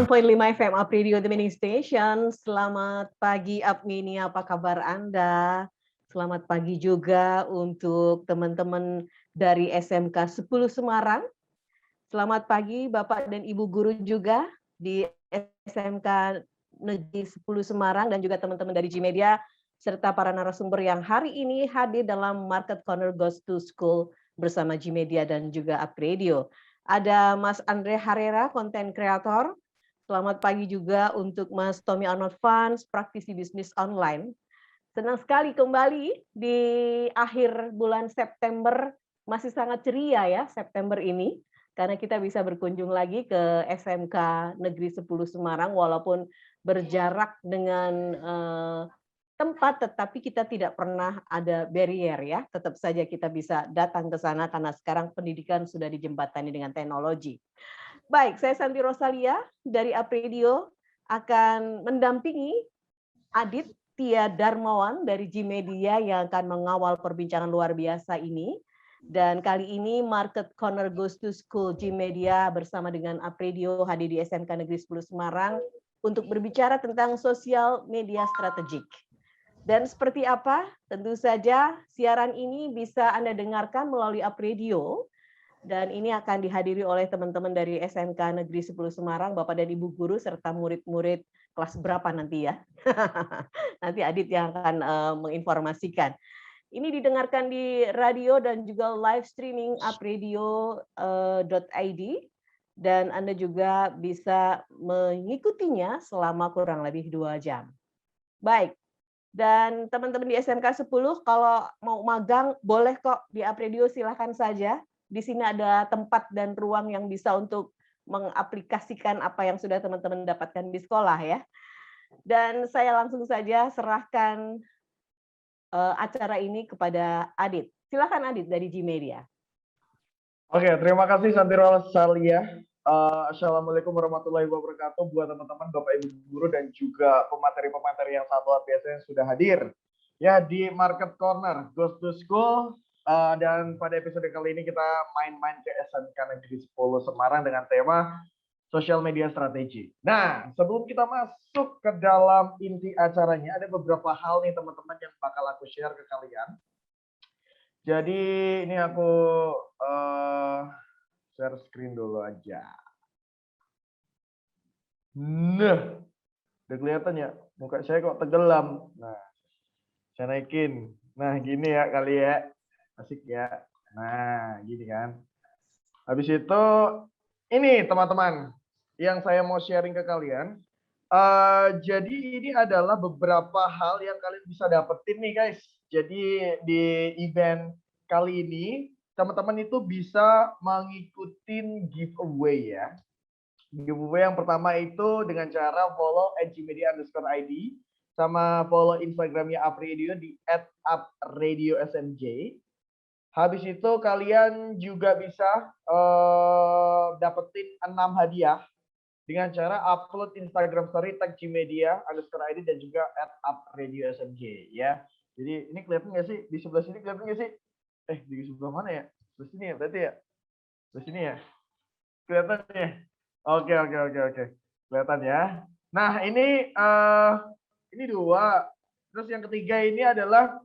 91.5 FM Up Radio The Mini Station. Selamat pagi Apmini, apa kabar Anda? Selamat pagi juga untuk teman-teman dari SMK 10 Semarang. Selamat pagi Bapak dan Ibu guru juga di SMK Negeri 10 Semarang dan juga teman-teman dari Gmedia serta para narasumber yang hari ini hadir dalam Market Corner Goes to School bersama Gmedia dan juga Up Radio. Ada Mas Andre Harera, konten kreator. Selamat pagi juga untuk Mas Tommy Arnold Fans, praktisi bisnis online. Senang sekali kembali di akhir bulan September, masih sangat ceria ya September ini, karena kita bisa berkunjung lagi ke SMK Negeri 10 Semarang, walaupun berjarak dengan tempat, tetapi kita tidak pernah ada barrier ya. Tetap saja kita bisa datang ke sana karena sekarang pendidikan sudah dijembatani dengan teknologi. Baik, saya Santi Rosalia dari Apredio akan mendampingi Adit Tia Darmawan dari Gmedia yang akan mengawal perbincangan luar biasa ini. Dan kali ini Market Corner Goes to School Gmedia bersama dengan Apredio hadir di SMK Negeri 10 Semarang untuk berbicara tentang sosial media strategik. Dan seperti apa? Tentu saja siaran ini bisa Anda dengarkan melalui Up Radio. Dan ini akan dihadiri oleh teman-teman dari SMK Negeri 10 Semarang, Bapak dan Ibu guru, serta murid-murid kelas berapa nanti ya. Nanti Adit yang akan menginformasikan. Ini didengarkan di radio dan juga live streaming upradio.id. Dan Anda juga bisa mengikutinya selama kurang lebih 2 jam. Baik. Dan teman-teman di SMK 10 kalau mau magang boleh kok di Apredio, silahkan saja. Di sini ada tempat dan ruang yang bisa untuk mengaplikasikan apa yang sudah teman-teman dapatkan di sekolah ya. Dan saya langsung saja serahkan acara ini kepada Adit. Silahkan Adit dari Gmedia. Oke, terima kasih Santi Rosalia. Assalamualaikum warahmatullahi wabarakatuh buat teman-teman, Bapak Ibu guru dan juga pemateri-pemateri yang sangat luar biasa yang sudah hadir ya di Market Corner Goes to School. Dan pada episode kali ini kita main-main ke SMK Negeri 10 Semarang dengan tema Social Media Strategi. Nah, sebelum kita masuk ke dalam inti acaranya, ada beberapa hal nih teman-teman yang bakal aku share ke kalian. Jadi ini aku share screen dulu aja. Nah, udah kelihatan ya, muka saya kok tenggelam. Nah, saya naikin. Nah, gini ya kali ya, asik ya. Nah, gini kan. Habis itu, ini teman-teman, yang saya mau sharing ke kalian. Jadi ini adalah beberapa hal yang kalian bisa dapetin nih guys. Jadi di event kali ini, teman-teman itu bisa mengikuti giveaway ya. Giveaway yang pertama itu dengan cara follow @gmedia_id sama follow Instagramnya Upradio di @upradiosmj. Habis itu kalian juga bisa dapetin 6 hadiah dengan cara upload Instagram story tag Gmedia_id dan juga @upradiosmj ya. Jadi ini kelihatan nggak sih di sebelah sini, kelihatan nggak sih? Di sebelah mana ya? Sebelah sini ya berarti ya? Sebelah sini ya? Kelihatan ya? Oke. Kelihatan ya. Nah, ini 2. Terus yang ketiga ini adalah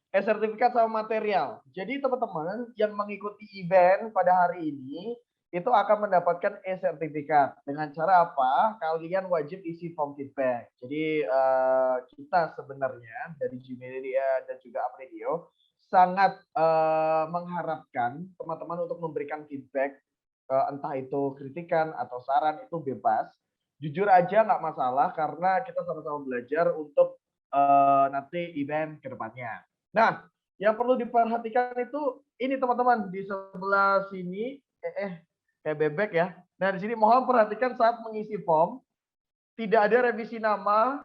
sertifikat sama material. Jadi teman-teman yang mengikuti event pada hari ini itu akan mendapatkan sertifikat. Dengan cara apa? Kalian wajib isi form feedback. Jadi kita sebenarnya dari Gmedia dan juga Apredio sangat mengharapkan teman-teman untuk memberikan feedback, entah itu kritikan atau saran, itu bebas. Jujur aja nggak masalah karena kita sama-sama belajar untuk nanti event ke depannya. Nah, yang perlu diperhatikan itu ini teman-teman di sebelah sini kayak bebek ya. Nah, di sini mohon perhatikan saat mengisi form tidak ada revisi nama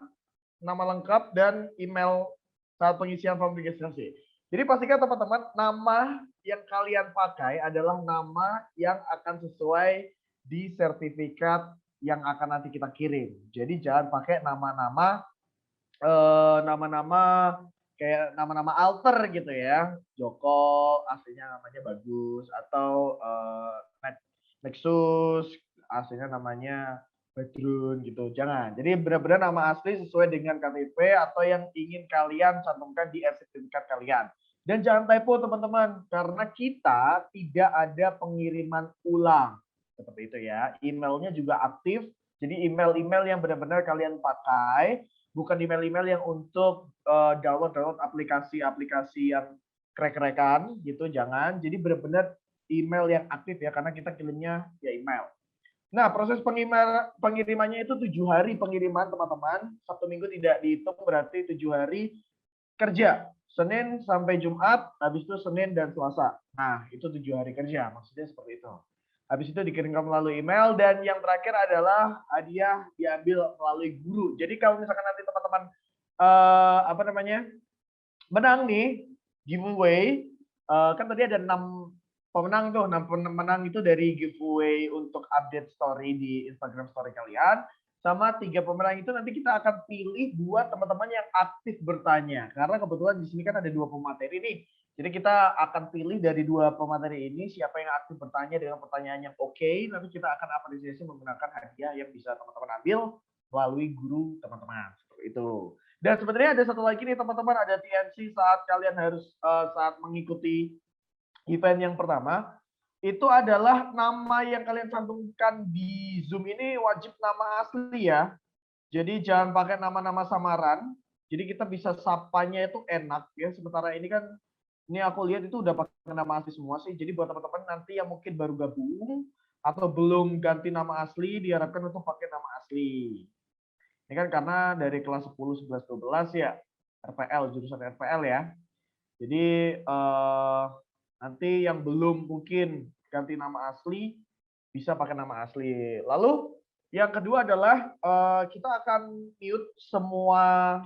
lengkap dan email saat pengisian form registrasi. Jadi pastikan teman-teman nama yang kalian pakai adalah nama yang akan sesuai di sertifikat yang akan nanti kita kirim. Jadi jangan pakai nama-nama kayak nama-nama alter gitu ya. Joko aslinya namanya bagus, atau Nexus aslinya namanya Badrun gitu, jangan. Jadi benar-benar nama asli sesuai dengan KTP atau yang ingin kalian cantumkan di sertifikat kalian. Dan jangan typo teman-teman, karena kita tidak ada pengiriman ulang. Seperti itu ya. Emailnya juga aktif. Jadi email-email yang benar-benar kalian pakai, bukan email-email yang untuk download aplikasi-aplikasi yang krek-krekan gitu, jangan. Jadi benar-benar email yang aktif ya, karena kita kirimnya ya email. Nah, proses pengirimannya itu 7 hari pengiriman, teman-teman. Sabtu Minggu tidak dihitung, berarti 7 hari kerja. Senin sampai Jumat, habis itu Senin dan Selasa. Nah, itu 7 hari kerja, maksudnya seperti itu. Habis itu dikirimkan melalui email, dan yang terakhir adalah hadiah diambil melalui guru. Jadi kalau misalkan nanti teman-teman menang nih, giveaway, kan tadi ada 6 pemenang tuh. 6 pemenang itu dari giveaway untuk update story di Instagram story kalian. Sama 3 pemenang itu nanti kita akan pilih buat teman-teman yang aktif bertanya. Karena kebetulan di sini kan ada 2 pemateri nih. Jadi kita akan pilih dari 2 pemateri ini siapa yang aktif bertanya dengan pertanyaan yang oke. Nanti kita akan apresiasi menggunakan hadiah yang bisa teman-teman ambil melalui guru teman-teman. Seperti itu. Dan sebenarnya ada satu lagi nih teman-teman, ada TNC saat kalian harus saat mengikuti event yang pertama, itu adalah nama yang kalian cantumkan di Zoom ini wajib nama asli ya. Jadi jangan pakai nama-nama samaran. Jadi kita bisa sapanya itu enak ya. Sementara ini kan, ini aku lihat itu udah pakai nama asli semua sih. Jadi buat teman-teman nanti yang mungkin baru gabung atau belum ganti nama asli, diharapkan untuk pakai nama asli. Ini kan karena dari kelas 10, 11, 12 ya, RPL, jurusan RPL ya. Jadi nanti yang belum mungkin ganti nama asli, bisa pakai nama asli. Lalu yang kedua adalah kita akan mute semua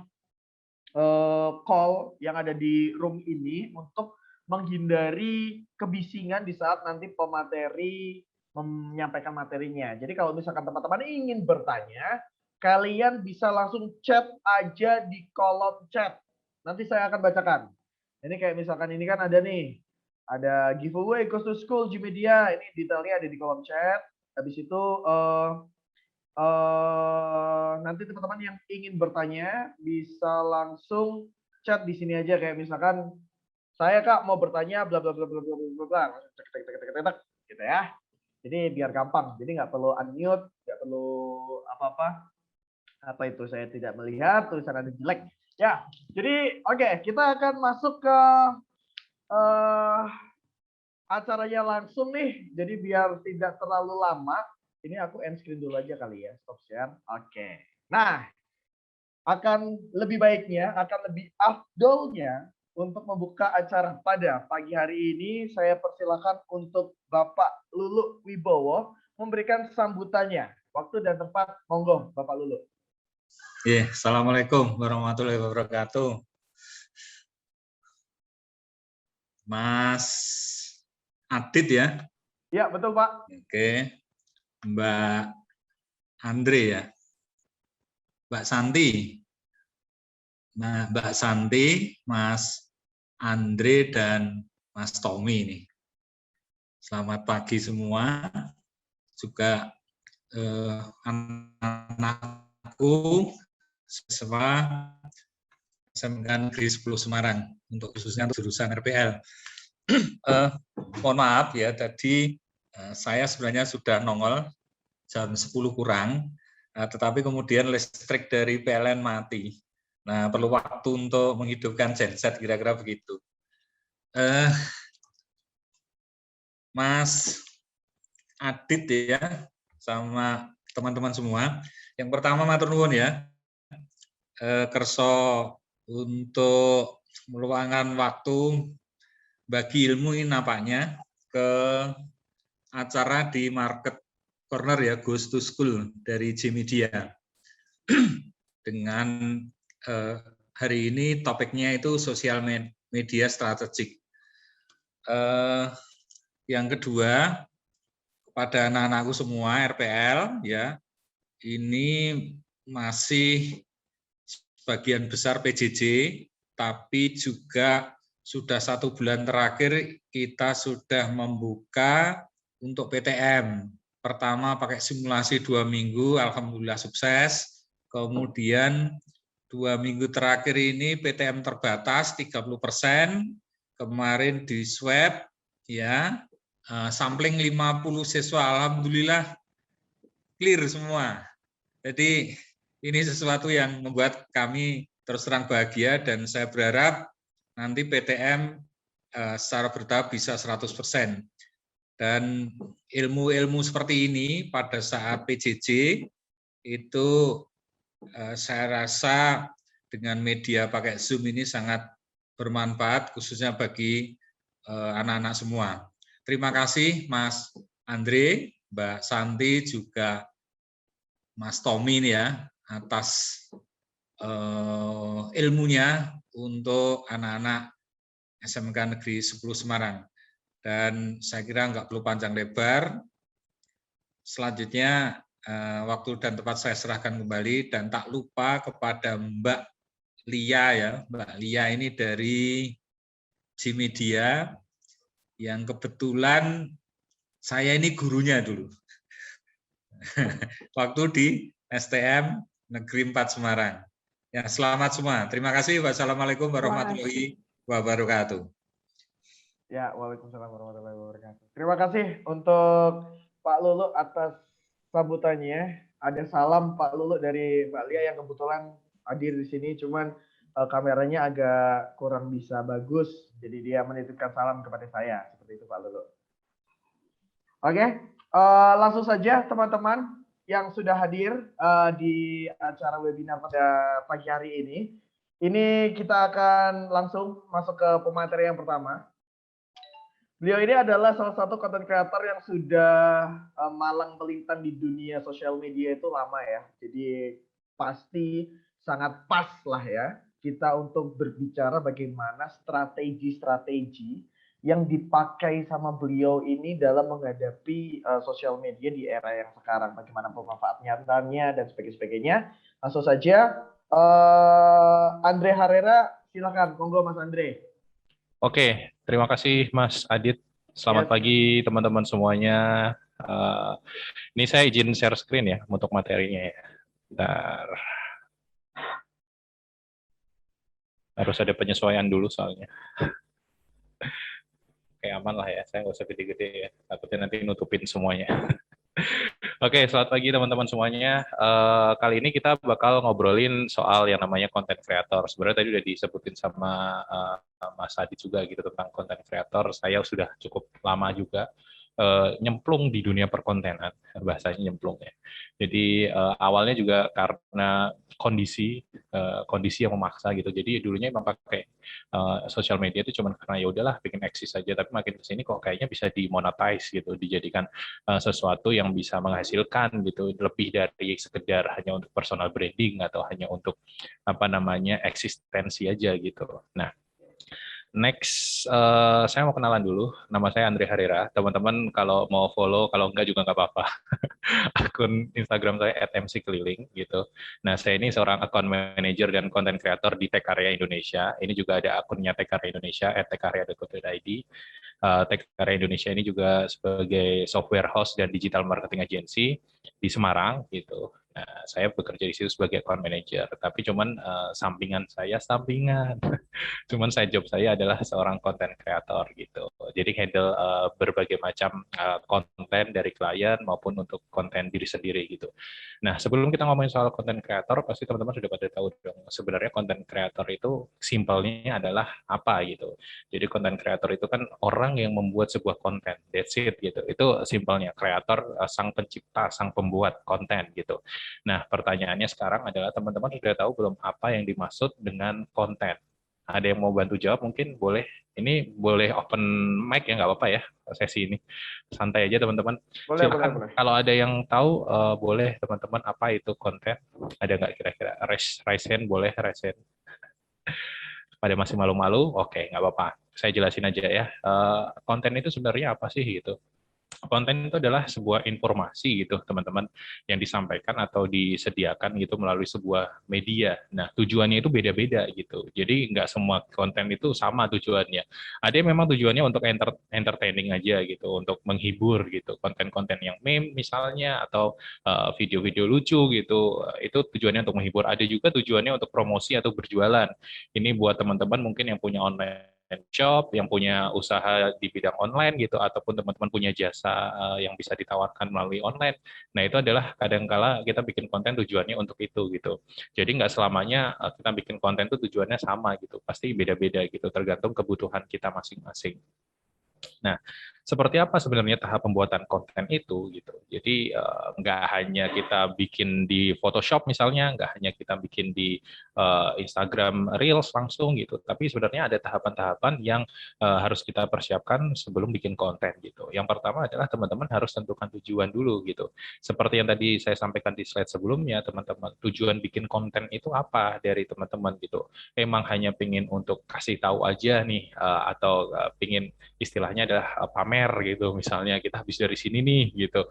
call yang ada di room ini untuk menghindari kebisingan di saat nanti pemateri menyampaikan materinya. Jadi kalau misalkan teman-teman ingin bertanya, kalian bisa langsung chat aja di kolom chat. Nanti saya akan bacakan. Ini kayak misalkan ini kan ada nih, ada giveaway Goes to School Gmedia. Ini detailnya ada di kolom chat. Habis itu nanti teman-teman yang ingin bertanya bisa langsung chat di sini aja, kayak misalkan saya Kak mau bertanya bla bla bla bla bla bla bla, gitu ya. Jadi biar gampang, jadi nggak perlu unmute, nggak perlu apa-apa. Apa itu, saya tidak melihat tulisan ada jelek. Ya, jadi oke, kita akan masuk ke acaranya langsung nih. Jadi biar tidak terlalu lama, ini aku end screen dulu aja kali ya, stop share. Oke. Nah, akan lebih baiknya, akan lebih afdolnya untuk membuka acara pada pagi hari ini, saya persilakan untuk Bapak Lulu Wibowo memberikan sambutannya. Waktu dan tempat, monggo Bapak Lulu. Assalamualaikum warahmatullahi wabarakatuh. Mas Adit ya? Ya, betul Pak. Oke. Mbak Andre ya? Mbak Santi. Nah, Mbak Santi, Mas Andre, dan Mas Tommy nih. Selamat pagi semua. Juga anak-anakku siswa SMK Negeri 10 Semarang, untuk khususnya jurusan RPL. Mohon maaf ya, tadi saya sebenarnya sudah nongol jam 10 kurang, tetapi kemudian listrik dari PLN mati. Nah, perlu waktu untuk menghidupkan genset, kira-kira begitu. Mas Adit ya, sama teman-teman semua. Yang pertama matur nuwun ya, kerso untuk meluangkan waktu bagi ilmu ini nampaknya ke acara di Market Corner ya, Goes to School dari Gmedia. Dengan hari ini topiknya itu sosial media strategik. Yang kedua, kepada anak-anakku semua RPL ya, ini masih sebagian besar PJJ, tapi juga sudah 1 bulan terakhir kita sudah membuka untuk PTM. pertama pakai simulasi 2 minggu, alhamdulillah sukses. Kemudian 2 minggu terakhir ini PTM terbatas 30%. Kemarin di swab ya, sampling 50 siswa, alhamdulillah clear semua. Jadi ini sesuatu yang membuat kami terus terang bahagia dan saya berharap nanti PTM secara bertahap bisa 100%. Dan ilmu-ilmu seperti ini pada saat PJJ itu saya rasa dengan media pakai Zoom ini sangat bermanfaat khususnya bagi anak-anak semua. Terima kasih Mas Andre, Mbak Santi, juga Mas Tommy ya atas ilmunya untuk anak-anak SMK Negeri 10 Semarang. Dan saya kira nggak perlu panjang lebar. Selanjutnya waktu dan tempat saya serahkan kembali dan tak lupa kepada Mbak Lia ya. Mbak Lia ini dari G-Media yang kebetulan saya ini gurunya dulu. Waktu di STM Negeri 4 Semarang. Ya, selamat semua. Terima kasih. Wassalamualaikum warahmatullahi wabarakatuh. Ya, waalaikumsalam warahmatullahi wabarakatuh. Terima kasih untuk Pak Lulu atas sambutannya. Ada salam Pak Lulu dari Mbak Lia yang kebetulan hadir di sini, cuman kameranya agak kurang bisa bagus, jadi dia menitipkan salam kepada saya. Seperti itu Pak Lulu. Oke, langsung saja teman-teman yang sudah hadir di acara webinar pada pagi hari ini. Ini kita akan langsung masuk ke pemateri yang pertama. Beliau ini adalah salah satu content creator yang sudah malang melintang di dunia sosial media itu lama ya. Jadi pasti sangat pas lah ya kita untuk berbicara bagaimana strategi-strategi yang dipakai sama beliau ini dalam menghadapi sosial media di era yang sekarang. Bagaimana pemanfaatannya dan sebagainya. Langsung saja, Andre Herrera, silakan. Monggo Mas Andre. Oke, terima kasih Mas Adit. Selamat pagi teman-teman semuanya. Ini saya izin share screen ya untuk materinya ya. Bentar. Harus ada penyesuaian dulu soalnya. Oke, aman lah ya, saya nggak usah gede-gede ya. Takutnya nanti nutupin semuanya. Oke, selamat pagi teman-teman semuanya. Kali ini kita bakal ngobrolin soal yang namanya content creator. Sebenarnya tadi udah disebutin sama Mas Adi juga gitu tentang content creator. Saya sudah cukup lama juga nyemplung di dunia perkontenan, bahasanya nyemplung ya. Jadi awalnya juga karena kondisi yang memaksa gitu. Jadi dulunya emang pakai sosial media itu cuma karena ya udahlah bikin eksis saja. Tapi makin kesini kok kayaknya bisa dimonetize gitu, dijadikan sesuatu yang bisa menghasilkan gitu, lebih dari sekedar hanya untuk personal branding atau hanya untuk apa namanya eksistensi aja gitu. Nah, next, saya mau kenalan dulu. Nama saya Andre Herrera. Teman-teman kalau mau follow, kalau enggak juga nggak apa-apa. Akun Instagram saya @mckeliling gitu. Nah, saya ini seorang account manager dan content creator di Tekarya Indonesia. Ini juga ada akunnya Tekarya Indonesia @tekarya.co.id. Tekarya Indonesia ini juga sebagai software host dan digital marketing agency di Semarang gitu. Nah, saya bekerja di situ sebagai account manager, tapi cuman sampingan. Cuman side job saya adalah seorang content creator gitu. Jadi handle berbagai macam konten dari klien maupun untuk konten diri sendiri gitu. Nah, sebelum kita ngomongin soal content creator, pasti teman-teman sudah pada tahu dong sebenarnya content creator itu simpelnya adalah apa gitu. Jadi content creator itu kan orang yang membuat sebuah konten. That's it gitu. Itu simpelnya, kreator sang pencipta, sang pembuat konten gitu. Nah, pertanyaannya sekarang adalah teman-teman sudah tahu belum apa yang dimaksud dengan konten? Ada yang mau bantu jawab mungkin boleh. Ini boleh open mic ya, nggak apa-apa ya sesi ini. Santai aja teman-teman. Silakan. Boleh. Kalau ada yang tahu boleh teman-teman apa itu konten. Ada nggak kira-kira? Raise hand boleh, raise hand. Pada masih malu-malu? Oke, nggak apa-apa. Saya jelasin aja ya. Konten itu sebenarnya apa sih gitu. konten itu adalah sebuah informasi gitu teman-teman yang disampaikan atau disediakan gitu melalui sebuah media. Nah tujuannya itu beda-beda gitu. Jadi nggak semua konten itu sama tujuannya. Ada yang memang tujuannya untuk entertaining aja gitu, untuk menghibur gitu. Konten-konten yang meme misalnya atau video-video lucu gitu. Itu tujuannya untuk menghibur. Ada juga tujuannya untuk promosi atau berjualan. Ini buat teman-teman mungkin yang punya online shop, yang punya usaha di bidang online gitu, ataupun teman-teman punya jasa yang bisa ditawarkan melalui online. Nah itu adalah kadangkala kita bikin konten tujuannya untuk itu gitu. Jadi nggak selamanya kita bikin konten itu tujuannya sama gitu, pasti beda-beda gitu, tergantung kebutuhan kita masing-masing. Nah, seperti apa sebenarnya tahap pembuatan konten itu gitu. Jadi nggak hanya kita bikin di Photoshop misalnya, nggak hanya kita bikin di Instagram Reels langsung gitu, tapi sebenarnya ada tahapan-tahapan yang harus kita persiapkan sebelum bikin konten gitu. Yang pertama adalah teman-teman harus tentukan tujuan dulu gitu. Seperti yang tadi saya sampaikan di slide sebelumnya, teman-teman, tujuan bikin konten itu apa dari teman-teman gitu. Emang hanya pingin untuk kasih tahu aja nih, atau pingin istilahnya adalah pamer gitu, misalnya kita habis dari sini nih gitu,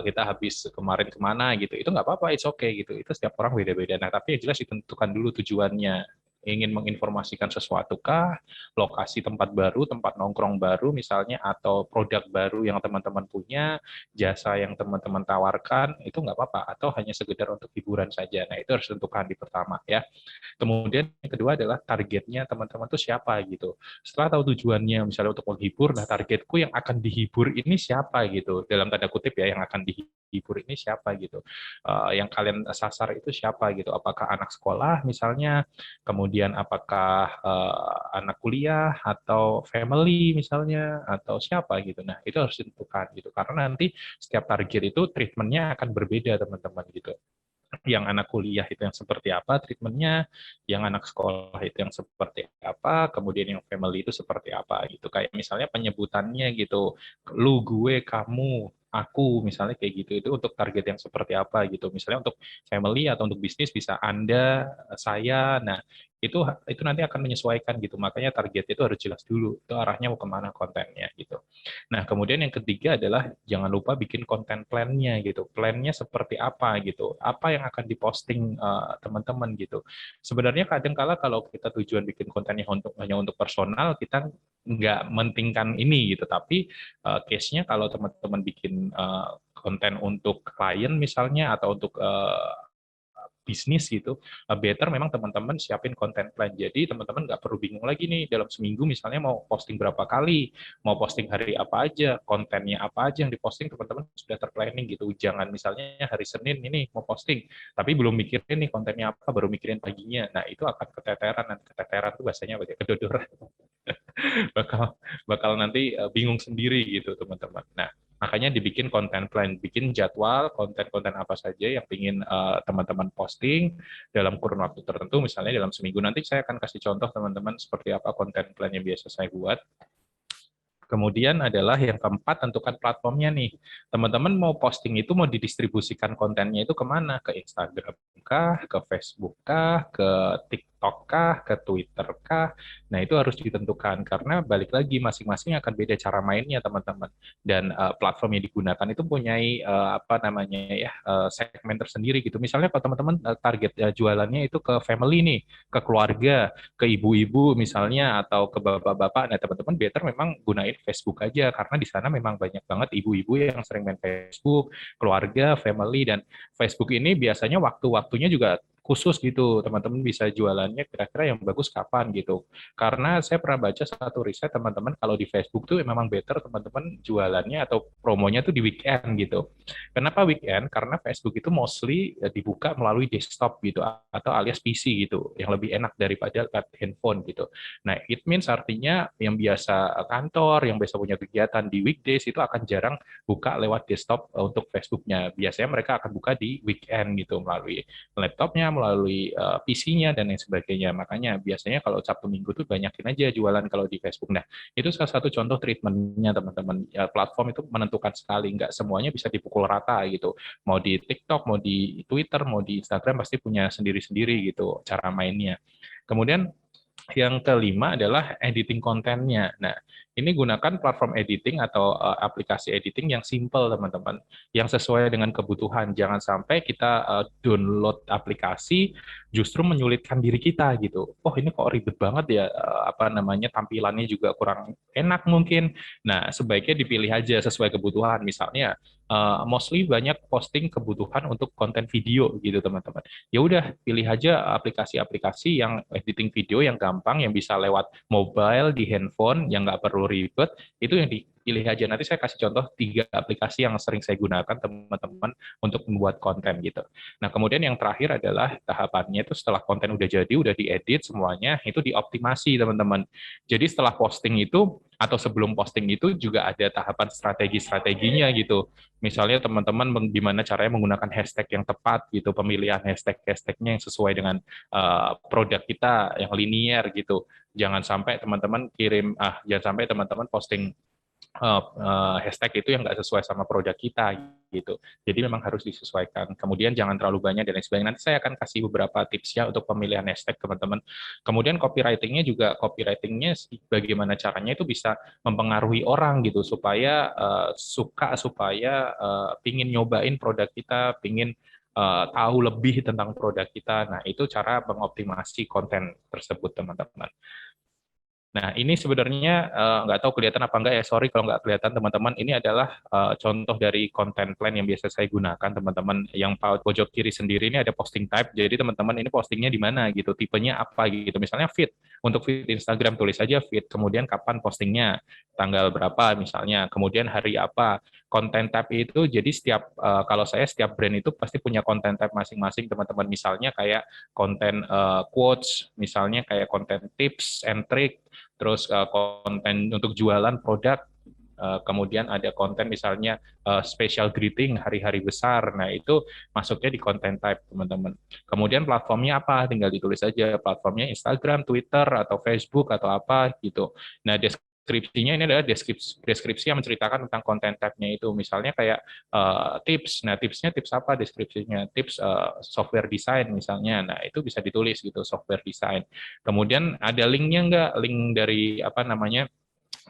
kita habis kemarin kemana gitu, itu nggak apa-apa, it's okay gitu, itu setiap orang beda-beda. Nah tapi yang jelas ditentukan dulu tujuannya, ingin menginformasikan sesuatu kah, lokasi tempat baru, tempat nongkrong baru misalnya, atau produk baru yang teman-teman punya, jasa yang teman-teman tawarkan, itu nggak apa-apa, atau hanya sekedar untuk hiburan saja. Nah itu harus tentukan di pertama ya. Kemudian yang kedua adalah targetnya teman-teman tuh siapa gitu. Setelah tahu tujuannya, misalnya untuk menghibur, nah targetku yang akan dihibur ini siapa gitu. Dalam tanda kutip ya, yang akan dihibur ini siapa gitu. Yang kalian sasar itu siapa gitu. Apakah anak sekolah misalnya, kemudian apakah anak kuliah atau family misalnya, atau siapa gitu. Nah itu harus ditentukan gitu. Karena nanti setiap target itu treatmentnya akan berbeda teman-teman gitu. Yang anak kuliah itu yang seperti apa treatmentnya, yang anak sekolah itu yang seperti apa, kemudian yang family itu seperti apa gitu. Kayak misalnya penyebutannya gitu, lu, gue, kamu, aku, misalnya kayak gitu, itu untuk target yang seperti apa gitu. Misalnya untuk family atau untuk bisnis bisa Anda, saya, nah itu nanti akan menyesuaikan gitu. Makanya target itu harus jelas dulu, itu arahnya mau kemana kontennya gitu. Nah, kemudian yang ketiga adalah jangan lupa bikin konten plan-nya gitu. Plan-nya seperti apa gitu. Apa yang akan diposting teman-teman gitu. Sebenarnya kadang-kala kalau kita tujuan bikin kontennya hanya untuk personal, kita nggak mentingkan ini gitu. Tapi case-nya kalau teman-teman bikin konten untuk klien misalnya, atau untuk bisnis gitu, better memang teman-teman siapin konten plan. Jadi teman-teman nggak perlu bingung lagi nih dalam seminggu misalnya mau posting berapa kali, mau posting hari apa aja, kontennya apa aja yang diposting, teman-teman sudah terplanning gitu. Jangan misalnya hari Senin ini mau posting, tapi belum mikirin nih kontennya apa, baru mikirin paginya. Nah itu akan keteteran, nanti keteteran tuh bahasanya kedodoran. bakal bakal nanti bingung sendiri gitu teman-teman. Nah makanya dibikin konten plan, bikin jadwal konten-konten apa saja yang ingin teman-teman posting dalam kurun waktu tertentu, misalnya dalam seminggu. Nanti saya akan kasih contoh teman-teman seperti apa konten plan yang biasa saya buat. Kemudian adalah yang keempat, tentukan platformnya nih. Teman-teman mau posting itu, mau didistribusikan kontennya itu kemana? Ke Instagram kah? Ke Facebook kah? Ke TikTok kah? Ke Twitter kah? Nah itu harus ditentukan, karena balik lagi masing-masing akan beda cara mainnya teman-teman. Dan platform yang digunakan itu punyai apa namanya ya, segmen tersendiri gitu. Misalnya kalau teman-teman target jualannya itu ke family nih, ke keluarga, ke ibu-ibu misalnya, atau ke bapak-bapak, nah teman-teman better memang gunain Facebook aja, karena di sana memang banyak banget ibu-ibu yang sering main Facebook, keluarga, family, dan Facebook ini biasanya waktu-waktunya juga khusus gitu, teman-teman bisa jualannya kira-kira yang bagus kapan gitu. Karena saya pernah baca satu riset teman-teman, kalau di Facebook tuh memang better teman-teman jualannya atau promonya tuh di weekend gitu. Kenapa weekend? Karena Facebook itu mostly dibuka melalui desktop gitu, atau alias PC gitu, yang lebih enak daripada handphone gitu. Nah, it means artinya yang biasa kantor, yang biasa punya kegiatan di weekdays itu akan jarang buka lewat desktop untuk Facebooknya. Biasanya mereka akan buka di weekend gitu, melalui laptopnya, melalui PC-nya, dan lain sebagainya. Makanya biasanya kalau Sabtu Minggu tuh banyakin aja jualan kalau di Facebook. Nah, itu salah satu contoh treatment-nya teman-teman. Ya, platform itu menentukan sekali, nggak semuanya bisa dipukul rata gitu. Mau di TikTok, mau di Twitter, mau di Instagram, pasti punya sendiri-sendiri gitu cara mainnya. Kemudian yang kelima adalah editing kontennya. Nah, ini gunakan platform editing atau aplikasi editing yang simple, teman-teman, yang sesuai dengan kebutuhan. Jangan sampai kita download aplikasi justru menyulitkan diri kita gitu. Oh, ini kok ribet banget ya, apa namanya, tampilannya juga kurang enak mungkin. Nah, sebaiknya dipilih aja sesuai kebutuhan. Misalnya, mostly banyak posting kebutuhan untuk konten video gitu, teman-teman. Ya udah, pilih aja aplikasi-aplikasi yang editing video yang gampang, yang bisa lewat mobile di handphone, yang nggak perlu ribet, itu yang dipilih aja. Nanti saya kasih contoh 3 aplikasi yang sering saya gunakan, teman-teman, untuk membuat konten gitu. Nah, kemudian yang terakhir adalah tahapannya itu setelah konten udah jadi, udah diedit semuanya, itu dioptimasi, teman-teman. Jadi setelah posting itu, atau sebelum posting itu juga ada tahapan strategi-strateginya gitu. Misalnya teman-teman gimana caranya menggunakan hashtag yang tepat gitu, pemilihan hashtag-hashtagnya yang sesuai dengan produk kita yang linier gitu. Jangan sampai teman-teman jangan sampai teman-teman posting hashtag itu yang nggak sesuai sama produk kita gitu. Jadi memang harus disesuaikan. Kemudian jangan terlalu banyak dan lain sebagainya. Nanti saya akan kasih beberapa tipsnya untuk pemilihan hashtag, teman-teman. Kemudian copywritingnya bagaimana caranya itu bisa mempengaruhi orang gitu supaya suka, supaya pingin nyobain produk kita, pingin tahu lebih tentang produk kita. Nah, itu cara mengoptimasi konten tersebut, teman-teman. Nah, ini sebenarnya nggak tahu kelihatan apa enggak ya, sorry kalau nggak kelihatan, teman-teman. Ini adalah contoh dari content plan yang biasa saya gunakan, teman-teman. Yang pojok kiri sendiri ini ada posting type, jadi teman-teman ini postingnya di mana gitu, tipenya apa gitu. Misalnya feed, untuk feed Instagram tulis aja feed, kemudian kapan postingnya, tanggal berapa misalnya, kemudian hari apa. Content type itu jadi kalau saya setiap brand itu pasti punya content type masing-masing, teman-teman. Misalnya kayak konten quotes, misalnya kayak konten tips and trick, terus konten untuk jualan produk, kemudian ada konten misalnya special greeting hari-hari besar. Nah, itu masuknya di content type, teman-teman. Kemudian platformnya apa? Tinggal ditulis aja platformnya Instagram, Twitter, atau Facebook, atau apa gitu. Nah, deskripsinya ini adalah deskripsi yang menceritakan tentang konten type-nya itu. Misalnya kayak tips. Nah, tipsnya tips apa deskripsinya? Tips software design misalnya. Nah, itu bisa ditulis gitu, software design. Kemudian ada linknya nggak? Link dari apa namanya?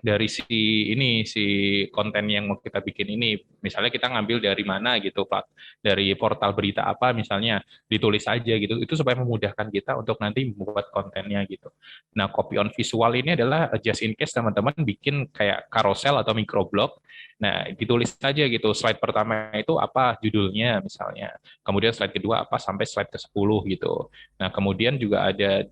Dari si konten yang mau kita bikin ini, misalnya kita ngambil dari mana gitu, Pak, dari portal berita apa misalnya, ditulis aja gitu, itu supaya memudahkan kita untuk nanti membuat kontennya gitu. Nah, copy on visual ini adalah just in case teman-teman bikin kayak carousel atau microblog, nah ditulis saja gitu, slide pertama itu apa judulnya misalnya, kemudian slide kedua apa sampai slide ke-10 gitu. Nah, kemudian juga ada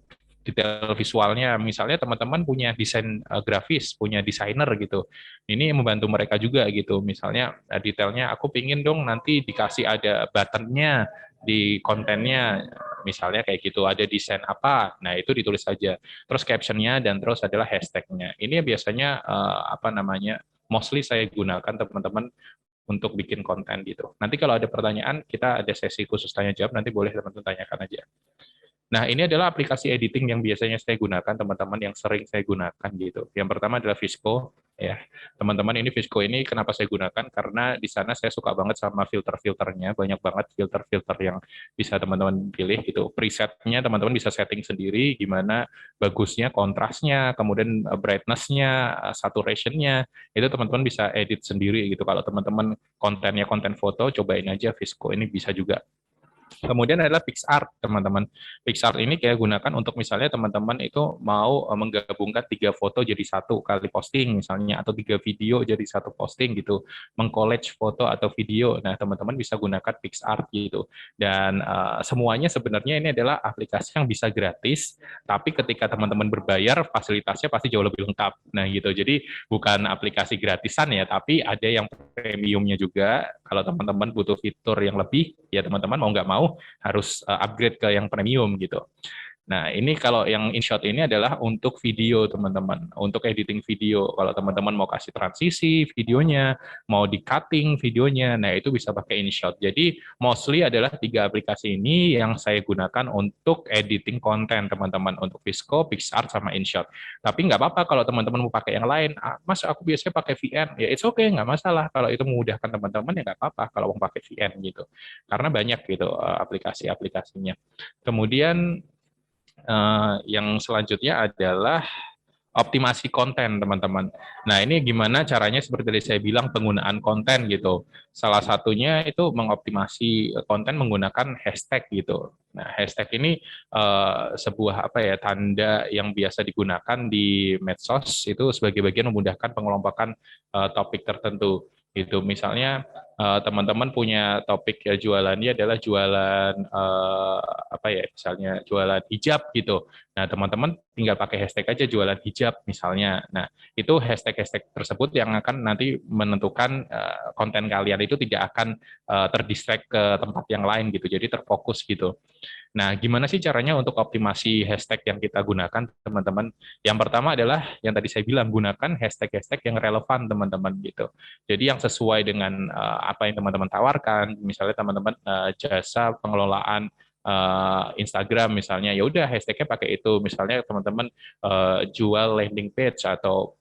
detail visualnya, misalnya teman-teman punya desain grafis, punya desainer gitu, ini membantu mereka juga gitu. Misalnya detailnya aku pingin dong nanti dikasih ada buttonnya di kontennya, misalnya kayak gitu, ada desain apa, nah itu ditulis saja, terus captionnya, dan terus adalah hashtagnya. Ini biasanya apa namanya, mostly saya gunakan, teman-teman, untuk bikin konten gitu. Nanti kalau ada pertanyaan, kita ada sesi khusus tanya jawab, nanti boleh teman-teman tanyakan aja. Nah, ini adalah aplikasi editing yang biasanya saya gunakan, teman-teman, yang sering saya gunakan gitu. Yang pertama adalah VSCO, ya. Teman-teman, ini VSCO ini kenapa saya gunakan? Karena di sana saya suka banget sama filter-filternya, banyak banget filter-filter yang bisa teman-teman pilih gitu. Presetnya teman-teman bisa setting sendiri, gimana bagusnya, kontrasnya, kemudian brightness-nya, saturation-nya, itu teman-teman bisa edit sendiri gitu. Kalau teman-teman kontennya konten foto, cobain aja VSCO, ini bisa juga. Kemudian adalah PixArt, teman-teman. PixArt ini kayak gunakan untuk misalnya teman-teman itu mau menggabungkan 3 foto jadi satu kali posting misalnya, atau 3 video jadi satu posting gitu, mengcollage foto atau video. Nah, teman-teman bisa gunakan PixArt gitu. Dan semuanya sebenarnya ini adalah aplikasi yang bisa gratis, tapi ketika teman-teman berbayar, fasilitasnya pasti jauh lebih lengkap. Nah, gitu. Jadi bukan aplikasi gratisan ya, tapi ada yang premiumnya juga. Kalau teman-teman butuh fitur yang lebih, ya teman-teman mau nggak mau harus upgrade ke yang premium gitu. Nah, ini kalau yang InShot ini adalah untuk video, teman-teman. Untuk editing video. Kalau teman-teman mau kasih transisi videonya, mau di-cutting videonya, nah itu bisa pakai InShot. Jadi, mostly adalah 3 aplikasi ini yang saya gunakan untuk editing konten, teman-teman. Untuk VSCO, PixArt, sama InShot. Tapi nggak apa-apa kalau teman-teman mau pakai yang lain. Mas, aku biasanya pakai VN. Ya, it's okay, nggak masalah. Kalau itu memudahkan teman-teman, ya nggak apa-apa kalau mau pakai VN gitu. Karena banyak gitu aplikasi-aplikasinya. Kemudian, yang selanjutnya adalah optimasi konten, teman-teman. Nah, ini gimana caranya seperti tadi saya bilang penggunaan konten gitu. Salah satunya itu mengoptimasi konten menggunakan hashtag gitu. Nah, hashtag ini sebuah apa ya tanda yang biasa digunakan di medsos itu sebagai bagian memudahkan pengelompokan topik tertentu. Itu misalnya teman-teman punya topik ya jualannya adalah jualan apa ya misalnya jualan hijab gitu. Nah, teman-teman tinggal pakai hashtag aja jualan hijab misalnya. Nah, itu hashtag-hashtag tersebut yang akan nanti menentukan konten kalian itu tidak akan terdistract ke tempat yang lain gitu. Jadi terfokus gitu. Nah, gimana sih caranya untuk optimasi hashtag yang kita gunakan, teman-teman? Yang pertama adalah yang tadi saya bilang, gunakan hashtag-hashtag yang relevan, teman-teman, gitu. Jadi yang sesuai dengan apa yang teman-teman tawarkan, misalnya teman-teman jasa pengelolaan Instagram misalnya, ya udah hashtagnya pakai itu. Misalnya teman-teman jual landing page atau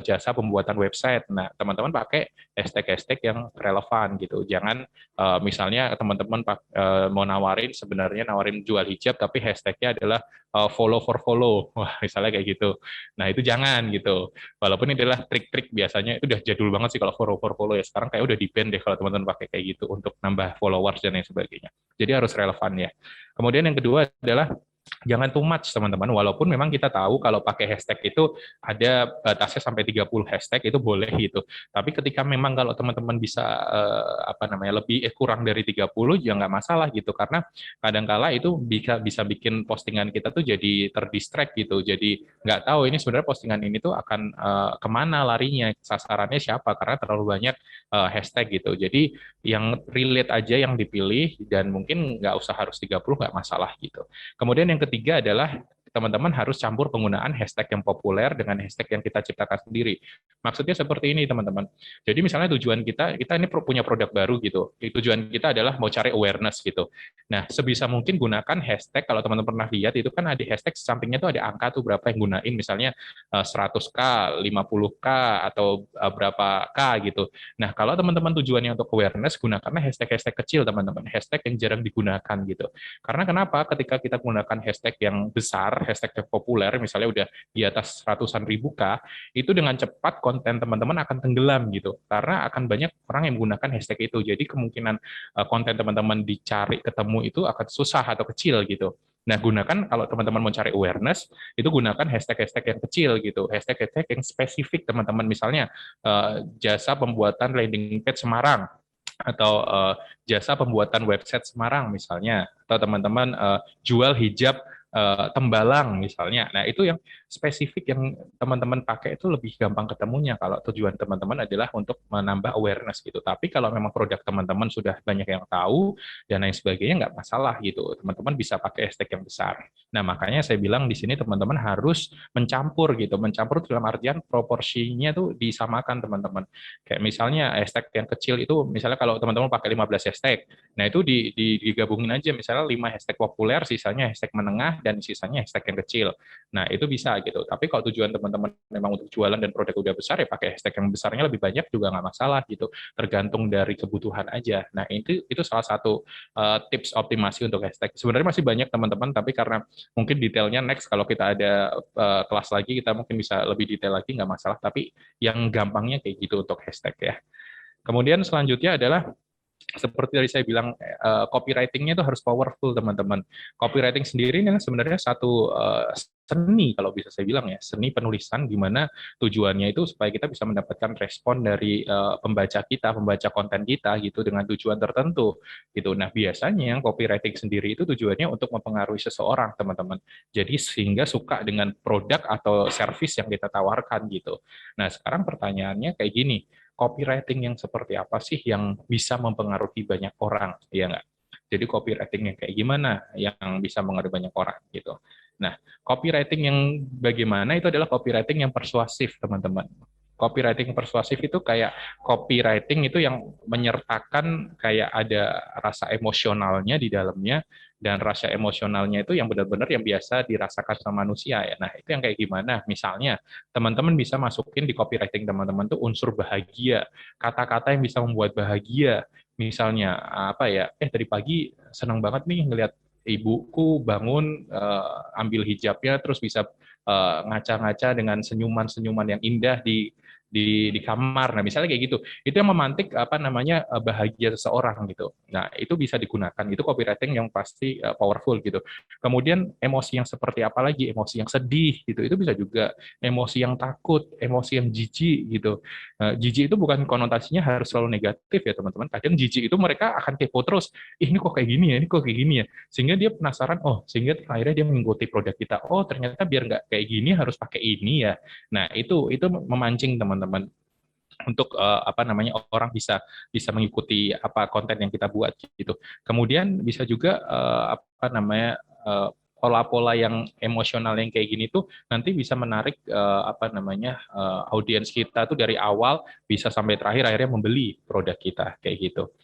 jasa pembuatan website. Nah, teman-teman pakai hashtag-hashtag yang relevan gitu. Jangan misalnya teman-teman mau nawarin sebenarnya nawarin jual hijab tapi hashtagnya adalah follow for follow. Wah, misalnya kayak gitu. Nah, itu jangan gitu. Walaupun ini adalah trik-trik biasanya itu udah jadul banget sih kalau follow for follow ya. Sekarang kayak udah di-ban deh kalau teman-teman pakai kayak gitu untuk nambah followers dan lain sebagainya. Jadi harus relevan ya. Kemudian yang kedua adalah jangan too much teman-teman, walaupun memang kita tahu kalau pakai hashtag itu ada batasnya sampai 30 hashtag itu boleh gitu. Tapi ketika memang kalau teman-teman bisa apa namanya lebih kurang dari 30 ya nggak masalah gitu karena kadangkala itu bisa bikin postingan kita tuh jadi terdistract gitu. Jadi nggak tahu ini sebenarnya postingan ini tuh akan kemana larinya, sasarannya siapa karena terlalu banyak hashtag gitu. Jadi yang relate aja yang dipilih dan mungkin nggak usah harus 30 nggak masalah gitu. Kemudian yang ketiga adalah teman-teman harus campur penggunaan hashtag yang populer dengan hashtag yang kita ciptakan sendiri. Maksudnya seperti ini, teman-teman. Jadi misalnya tujuan kita ini punya produk baru gitu. Tujuan kita adalah mau cari awareness gitu. Nah, sebisa mungkin gunakan hashtag, kalau teman-teman pernah lihat, itu kan ada hashtag sampingnya tuh ada angka tuh berapa yang gunain, misalnya 100K, 50K, atau berapa K gitu. Nah, kalau teman-teman tujuannya untuk awareness, gunakanlah hashtag-hashtag kecil, teman-teman. Hashtag yang jarang digunakan gitu. Karena kenapa? Ketika kita menggunakan hashtag yang besar, hashtag yang populer, misalnya udah di atas ratusan ribu K, itu dengan cepat konten teman-teman akan tenggelam gitu. Karena akan banyak orang yang menggunakan hashtag itu. Jadi kemungkinan konten teman-teman dicari ketemu itu akan susah atau kecil gitu. Nah, gunakan kalau teman-teman mau cari awareness, itu gunakan hashtag-hashtag yang kecil gitu. Hashtag-hashtag yang spesifik, teman-teman. Misalnya, jasa pembuatan landing page Semarang, atau jasa pembuatan website Semarang misalnya, atau teman-teman jual hijab Tembalang misalnya. Nah, itu yang spesifik yang teman-teman pakai itu lebih gampang ketemunya kalau tujuan teman-teman adalah untuk menambah awareness gitu. Tapi kalau memang produk teman-teman sudah banyak yang tahu dan lain sebagainya nggak masalah gitu. Teman-teman bisa pakai hashtag yang besar. Nah, makanya saya bilang di sini teman-teman harus mencampur gitu. Mencampur dalam artian proporsinya tuh disamakan teman-teman. Kayak misalnya hashtag yang kecil itu misalnya kalau teman-teman pakai 15 hashtag. Nah, itu digabungin aja misalnya 5 hashtag populer, sisanya hashtag menengah dan sisanya hashtag yang kecil. Nah, itu bisa gitu. Tapi kalau tujuan teman-teman memang untuk jualan dan produk udah besar, ya pakai hashtag yang besarnya lebih banyak juga nggak masalah gitu. Tergantung dari kebutuhan aja. Nah, itu salah satu tips optimasi untuk hashtag. Sebenarnya masih banyak teman-teman, tapi karena mungkin detailnya next kalau kita ada kelas lagi, kita mungkin bisa lebih detail lagi, nggak masalah. Tapi yang gampangnya kayak gitu untuk hashtag ya. Kemudian selanjutnya adalah seperti tadi saya bilang copywriting-nya itu harus powerful teman-teman. Copywriting sendiri ini sebenarnya satu seni kalau bisa saya bilang ya, seni penulisan gimana tujuannya itu supaya kita bisa mendapatkan respon dari pembaca kita, pembaca konten kita gitu dengan tujuan tertentu gitu. Nah, biasanya yang copywriting sendiri itu tujuannya untuk mempengaruhi seseorang, teman-teman. Jadi sehingga suka dengan produk atau service yang kita tawarkan gitu. Nah, sekarang pertanyaannya kayak gini, copywriting yang seperti apa sih yang bisa mempengaruhi banyak orang, ya nggak? Jadi copywriting yang kayak gimana yang bisa mempengaruhi banyak orang gitu. Nah, copywriting yang bagaimana itu adalah copywriting yang persuasif, teman-teman. Copywriting persuasif itu kayak copywriting itu yang menyertakan kayak ada rasa emosionalnya di dalamnya, dan rasa emosionalnya itu yang benar-benar yang biasa dirasakan sama manusia ya. Nah, itu yang kayak gimana? Misalnya, teman-teman bisa masukin di copywriting teman-teman tuh unsur bahagia, kata-kata yang bisa membuat bahagia. Misalnya apa ya? Tadi pagi senang banget nih ngelihat ibuku bangun, ambil hijabnya, terus bisa ngaca-ngaca dengan senyuman-senyuman yang indah di kamar. Nah, misalnya kayak gitu. Itu yang memantik bahagia seseorang gitu. Nah, itu bisa digunakan. Itu copywriting yang pasti powerful gitu. Kemudian emosi yang seperti apa lagi? Emosi yang sedih gitu. Itu bisa juga emosi yang takut, emosi yang jijik gitu. Jijik itu bukan konotasinya harus selalu negatif ya, teman-teman. Kadang jijik itu mereka akan kepo terus. Ih, ini kok kayak gini ya? Ini kok kayak gini ya? Sehingga dia penasaran, sehingga akhirnya dia mengikuti produk kita. Oh, ternyata biar nggak kayak gini harus pakai ini ya. Nah, itu memancing teman-teman untuk orang bisa bisa mengikuti apa konten yang kita buat gitu. Kemudian bisa juga pola-pola yang emosional yang kayak gini tuh nanti bisa menarik audiens kita tuh dari awal bisa sampai terakhir akhirnya membeli produk kita kayak gitu.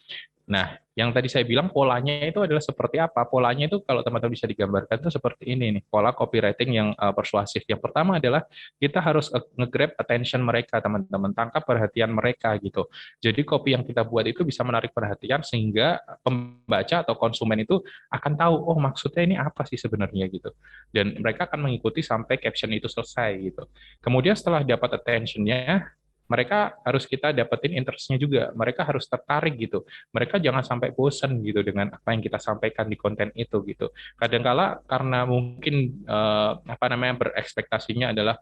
Nah, yang tadi saya bilang polanya itu adalah seperti apa? Polanya itu kalau teman-teman bisa digambarkan itu seperti ini nih, pola copywriting yang persuasif. Yang pertama adalah kita harus nge-grab attention mereka, teman-teman, tangkap perhatian mereka gitu. Jadi copy yang kita buat itu bisa menarik perhatian sehingga pembaca atau konsumen itu akan tahu, oh maksudnya ini apa sih sebenarnya gitu. Dan mereka akan mengikuti sampai caption itu selesai gitu. Kemudian setelah dapat attention-nya, mereka harus kita dapetin interest-nya juga. Mereka harus tertarik gitu. Mereka jangan sampai bosan gitu dengan apa yang kita sampaikan di konten itu gitu. Kadangkala karena mungkin berekspektasinya adalah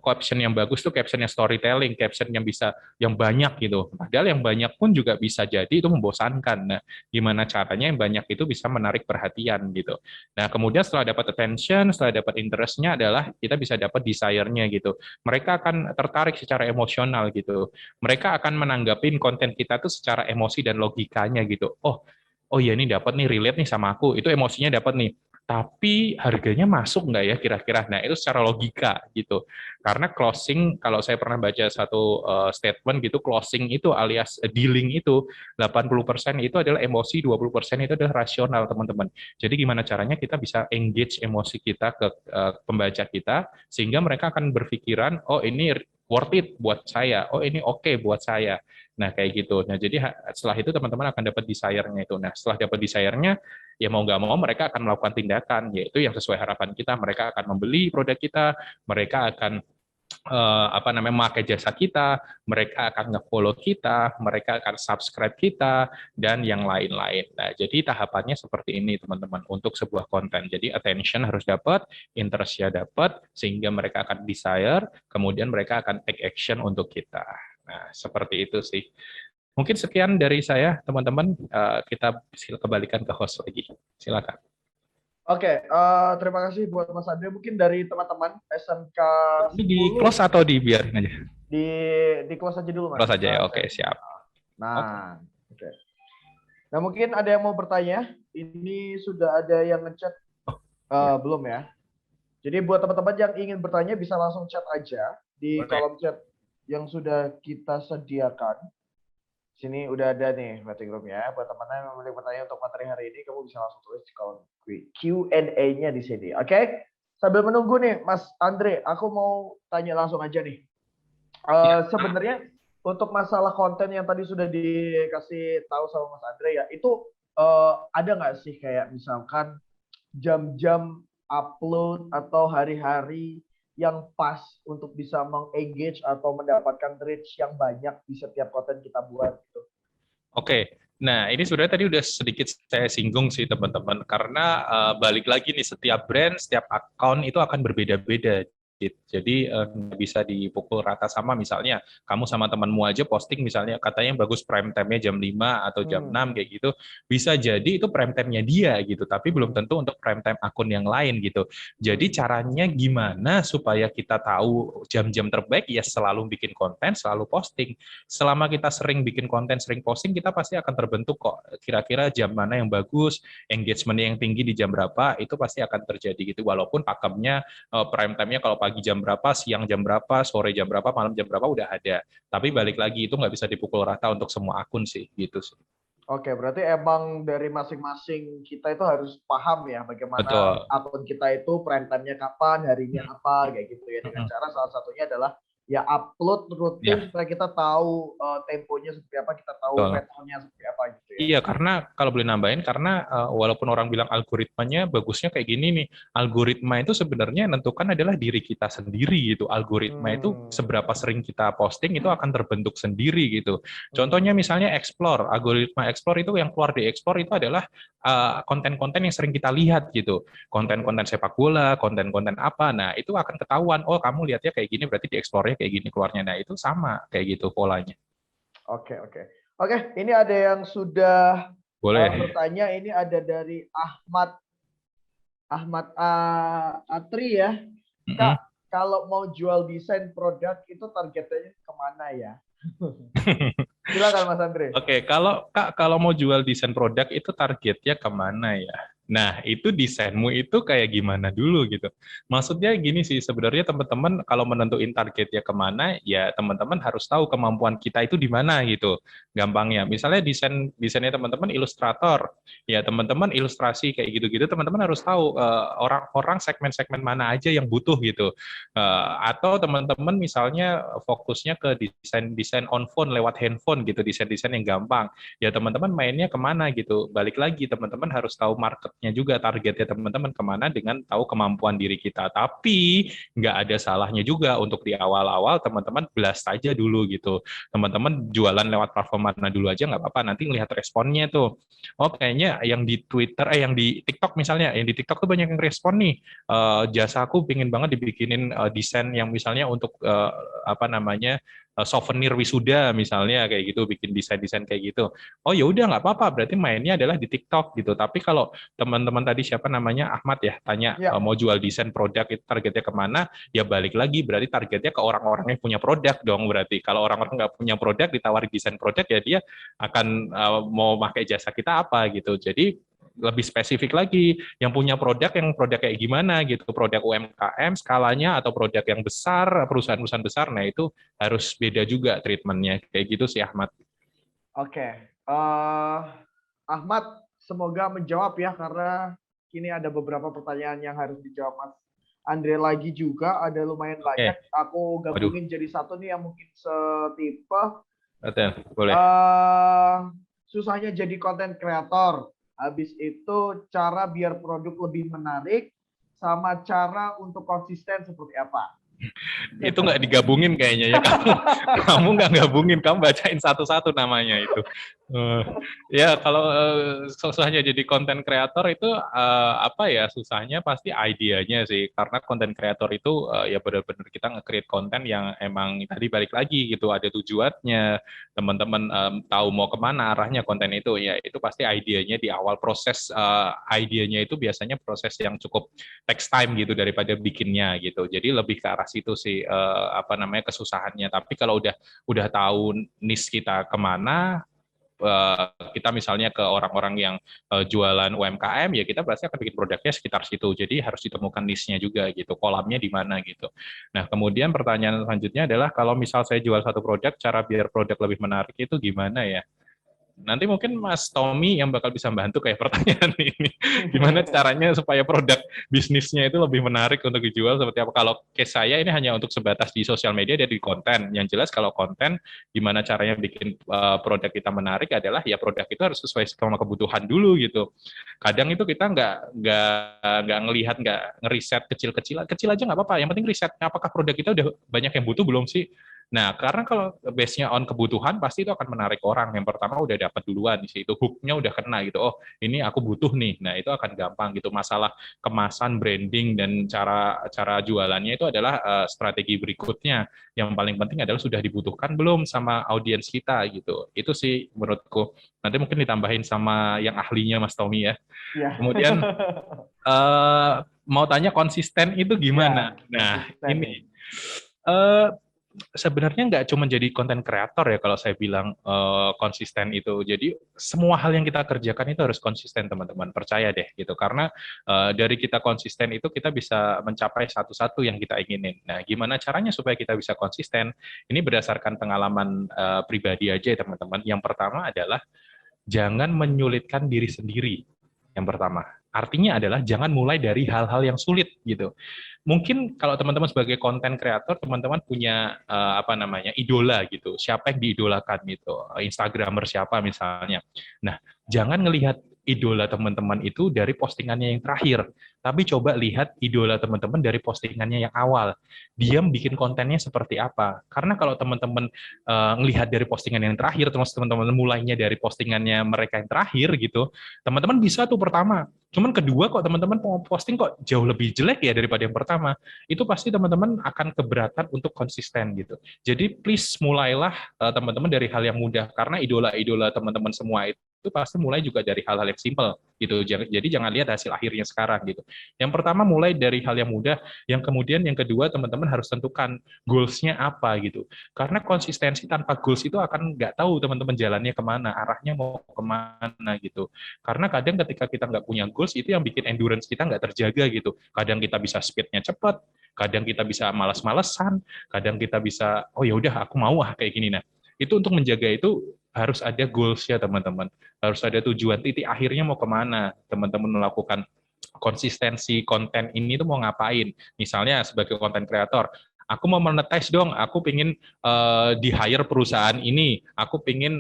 caption yang bagus tuh caption yang storytelling, caption yang banyak gitu. Padahal yang banyak pun juga bisa jadi itu membosankan. Nah, gimana caranya yang banyak itu bisa menarik perhatian gitu. Nah, kemudian setelah dapat attention, setelah dapat interest-nya adalah kita bisa dapat desire-nya gitu. Mereka akan tertarik secara emosional gitu. Mereka akan menanggapin konten kita tuh secara emosi dan logikanya gitu. Oh iya ini dapat nih, relate nih sama aku. Itu emosinya dapat nih. Tapi harganya masuk nggak ya kira-kira? Nah, itu secara logika gitu. Karena closing, kalau saya pernah baca satu statement gitu, closing itu alias dealing itu 80% itu adalah emosi, 20% itu adalah rasional, teman-teman. Jadi gimana caranya kita bisa engage emosi kita ke pembaca kita, sehingga mereka akan berpikiran, oh ini worth it buat saya, oh ini oke buat saya. Nah, kayak gitu. Nah, jadi setelah itu teman-teman akan dapat desire-nya itu. Nah, setelah dapat desire-nya, ya mau nggak mau mereka akan melakukan tindakan, yaitu yang sesuai harapan kita. Mereka akan membeli produk kita, mereka akan memakai jasa kita, mereka akan nge-follow kita, mereka akan subscribe kita, dan yang lain-lain. Nah, jadi tahapannya seperti ini, teman-teman, untuk sebuah konten. Jadi attention harus dapat, interest-nya dapat, sehingga mereka akan desire, kemudian mereka akan take action untuk kita. Nah, seperti itu sih. Mungkin sekian dari saya, teman-teman. Kita kembalikan ke host lagi. Silakan. Oke, terima kasih buat Mas Andre. Mungkin dari teman-teman SMK 10. Ini di close atau dibiarin aja? Di close aja dulu, Mas. Close aja ya, oke, siap. Nah, oke. Nah, mungkin ada yang mau bertanya. Ini sudah ada yang ngechat. Belum ya. Jadi buat teman-teman yang ingin bertanya bisa langsung chat aja di kolom chat yang sudah kita sediakan. Sini udah ada nih meeting room ya. Buat teman-teman yang memiliki pertanyaan untuk materi hari ini, kamu bisa langsung tulis di kolom Q&A-nya di sini. Oke? Sambil menunggu nih, Mas Andre, aku mau tanya langsung aja nih. Sebenarnya untuk masalah konten yang tadi sudah dikasih tahu sama Mas Andre ya, itu ada nggak sih kayak misalkan jam-jam upload atau hari-hari yang pas untuk bisa meng-engage atau mendapatkan reach yang banyak di setiap konten kita buat gitu. Oke, nah ini sebenarnya tadi udah sedikit saya singgung sih teman-teman, karena balik lagi nih setiap brand, setiap account itu akan berbeda-beda. Jadi bisa dipukul rata sama, misalnya kamu sama temanmu aja posting misalnya katanya bagus prime time-nya jam 5 atau jam 6 kayak gitu, bisa jadi itu prime time-nya dia gitu, tapi belum tentu untuk prime time akun yang lain gitu. Jadi caranya gimana supaya kita tahu jam-jam terbaik, ya selalu bikin konten, selalu posting. Selama kita sering bikin konten, sering posting, kita pasti akan terbentuk kok kira-kira jam mana yang bagus, engagement yang tinggi di jam berapa, itu pasti akan terjadi gitu, walaupun pakemnya prime time-nya kalau pagi jam berapa, siang jam berapa, sore jam berapa, malam jam berapa udah ada. Tapi balik lagi itu nggak bisa dipukul rata untuk semua akun sih, gitu sih. Oke, berarti emang dari masing-masing kita itu harus paham ya bagaimana Betul. akun kita itu prime time-nya kapan, harinya apa, kayak gitu ya. Dengan cara salah satunya adalah ya upload rutin supaya kita tahu temponya seperti apa, kita tahu pattern-nya seperti apa gitu ya. Iya, karena kalau boleh nambahin, karena walaupun orang bilang algoritmanya bagusnya kayak gini nih, algoritma itu sebenarnya yang menentukan adalah diri kita sendiri gitu. Algoritma itu seberapa sering kita posting itu akan terbentuk sendiri gitu. Contohnya misalnya Explore, algoritma Explore itu yang keluar di Explore itu adalah konten-konten yang sering kita lihat gitu. Konten-konten sepak bola, konten-konten apa. Nah, itu akan ketahuan, oh kamu lihatnya kayak gini, berarti di Explore-nya kayak gini keluarnya. Nah, itu sama kayak gitu polanya. Oke, oke. Oke, ini ada yang sudah Boleh. bertanya. Ini ada dari Ahmad Atri ya. Kak, kalau mau jual desain produk itu targetnya kemana ya? Silakan Mas Andre. Oke, kalau mau jual desain produk itu targetnya kemana ya? Nah, itu desainmu itu kayak gimana dulu gitu. Maksudnya gini sih, sebenarnya teman-teman kalau menentuin targetnya kemana, ya teman-teman harus tahu kemampuan kita itu di mana gitu. Gampangnya, misalnya desainnya teman-teman ilustrator, ya teman-teman ilustrasi kayak gitu-gitu, teman-teman harus tahu orang-orang segmen-segmen mana aja yang butuh gitu. Atau teman-teman misalnya fokusnya ke desain on phone lewat handphone gitu, desain-desain yang gampang. Ya teman-teman mainnya kemana gitu. Balik lagi teman-teman harus tahu marketnya juga, targetnya teman-teman kemana dengan tahu kemampuan diri kita. Tapi nggak ada salahnya juga untuk di awal-awal teman-teman blast aja dulu gitu. Teman-teman jualan lewat platform mana dulu aja nggak apa-apa. Nanti lihat responnya tuh. Oh kayaknya yang di Twitter, yang di TikTok misalnya, yang di TikTok tuh banyak yang respon nih. Jasa aku pengen banget dibikinin desain yang misalnya untuk apa namanya souvenir wisuda misalnya kayak gitu, bikin desain-desain kayak gitu. Oh ya udah nggak apa-apa, berarti mainnya adalah di TikTok gitu. Tapi kalau teman-teman tadi siapa namanya Ahmad ya tanya mau jual desain produk itu targetnya kemana? Ya balik lagi berarti targetnya ke orang-orang yang punya produk dong berarti. Kalau orang-orang nggak punya produk ditawari desain produk ya dia akan mau pakai jasa kita apa gitu. Jadi lebih spesifik lagi, yang punya produk kayak gimana gitu, produk UMKM skalanya atau produk yang besar, perusahaan-perusahaan besar, nah itu harus beda juga treatmentnya, kayak gitu sih Ahmad. Oke, Ahmad semoga menjawab ya, karena ini ada beberapa pertanyaan yang harus dijawab Mas Andre lagi juga, ada lumayan banyak. Aku gabungin jadi satu nih yang mungkin setipe. Boleh. Susahnya jadi konten kreator. Habis itu cara biar produk lebih menarik, sama cara untuk konsisten seperti apa? Itu nggak digabungin kayaknya ya. Kamu nggak gabungin, kamu bacain satu-satu namanya itu. Ya kalau susahnya jadi konten kreator itu apa ya, susahnya pasti idenya sih, karena konten kreator itu ya benar-benar kita nge-create konten yang emang tadi balik lagi gitu, ada tujuannya, teman-teman tahu mau kemana arahnya konten itu, ya itu pasti idenya di awal. Proses idenya itu biasanya proses yang cukup takes time gitu daripada bikinnya gitu, jadi lebih ke arah situ sih apa namanya kesusahannya. Tapi kalau udah tahu niche kita kemana, kita misalnya ke orang-orang yang jualan UMKM, ya kita pasti akan bikin produknya sekitar situ. Jadi harus ditemukan niche-nya juga gitu, kolamnya di mana gitu. Nah, kemudian pertanyaan selanjutnya adalah kalau misal saya jual satu produk, cara biar produk lebih menarik itu gimana ya? Nanti mungkin Mas Tommy yang bakal bisa bantu kayak pertanyaan ini. Gimana caranya supaya produk bisnisnya itu lebih menarik untuk dijual seperti apa? Kalau case saya ini hanya untuk sebatas di sosial media dan di konten. Yang jelas kalau konten, gimana caranya bikin produk kita menarik adalah ya produk itu harus sesuai sama kebutuhan dulu gitu. Kadang itu kita nggak ngelihat, nggak ngeriset kecil aja nggak apa-apa. Yang penting risetnya apakah produk kita udah banyak yang butuh belum sih? Nah, karena kalau base-nya on kebutuhan, pasti itu akan menarik orang. Yang pertama udah dapat duluan di situ, hook-nya udah kena gitu. Oh, ini aku butuh nih. Nah, itu akan gampang gitu. Masalah kemasan, branding, dan cara jualannya itu adalah strategi berikutnya. Yang paling penting adalah sudah dibutuhkan belum sama audiens kita gitu. Itu sih menurutku. Nanti mungkin ditambahin sama yang ahlinya Mas Tommy ya. Kemudian mau tanya konsisten itu gimana? Nah, ini sebenarnya nggak cuma jadi konten kreator ya kalau saya bilang konsisten itu. Jadi semua hal yang kita kerjakan itu harus konsisten teman-teman. Percaya deh gitu. Karena dari kita konsisten itu kita bisa mencapai satu-satu yang kita inginin. Nah, gimana caranya supaya kita bisa konsisten? Ini berdasarkan pengalaman pribadi aja ya teman-teman. Yang pertama adalah jangan menyulitkan diri sendiri. Yang pertama. Artinya adalah jangan mulai dari hal-hal yang sulit gitu. Mungkin kalau teman-teman sebagai konten kreator, teman-teman punya idola gitu. Siapa yang diidolakan gitu? Instagramer siapa misalnya. Nah, jangan ngelihat idola teman-teman itu dari postingannya yang terakhir, tapi coba lihat idola teman-teman dari postingannya yang awal. Dia bikin kontennya seperti apa? Karena kalau teman-teman ngelihat dari postingan yang terakhir, terus teman-teman mulainya dari postingannya mereka yang terakhir gitu, teman-teman bisa tuh pertama. Cuman kedua kok teman-teman mau posting kok jauh lebih jelek ya daripada yang pertama. Itu pasti teman-teman akan keberatan untuk konsisten gitu. Jadi please mulailah teman-teman dari hal yang mudah, karena idola-idola teman-teman semua itu pasti mulai juga dari hal-hal yang simple gitu. Jadi jangan lihat hasil akhirnya sekarang gitu. Yang pertama mulai dari hal yang mudah, yang kemudian yang kedua teman-teman harus tentukan goals-nya apa gitu. Karena konsistensi tanpa goals itu akan nggak tahu teman-teman jalannya kemana, arahnya mau kemana gitu. Karena kadang ketika kita nggak punya goals, itu yang bikin endurance kita nggak terjaga gitu. Kadang kita bisa speed-nya cepat, kadang kita bisa malas-malesan, kadang kita bisa, oh ya udah aku mau kayak gini. Nah, itu untuk menjaga itu harus ada goals ya teman-teman. Harus ada tujuan, titik akhirnya mau kemana. Teman-teman melakukan konsistensi konten ini tuh mau ngapain. Misalnya sebagai konten kreator, aku mau monetize dong, aku pingin di hire perusahaan ini, aku pingin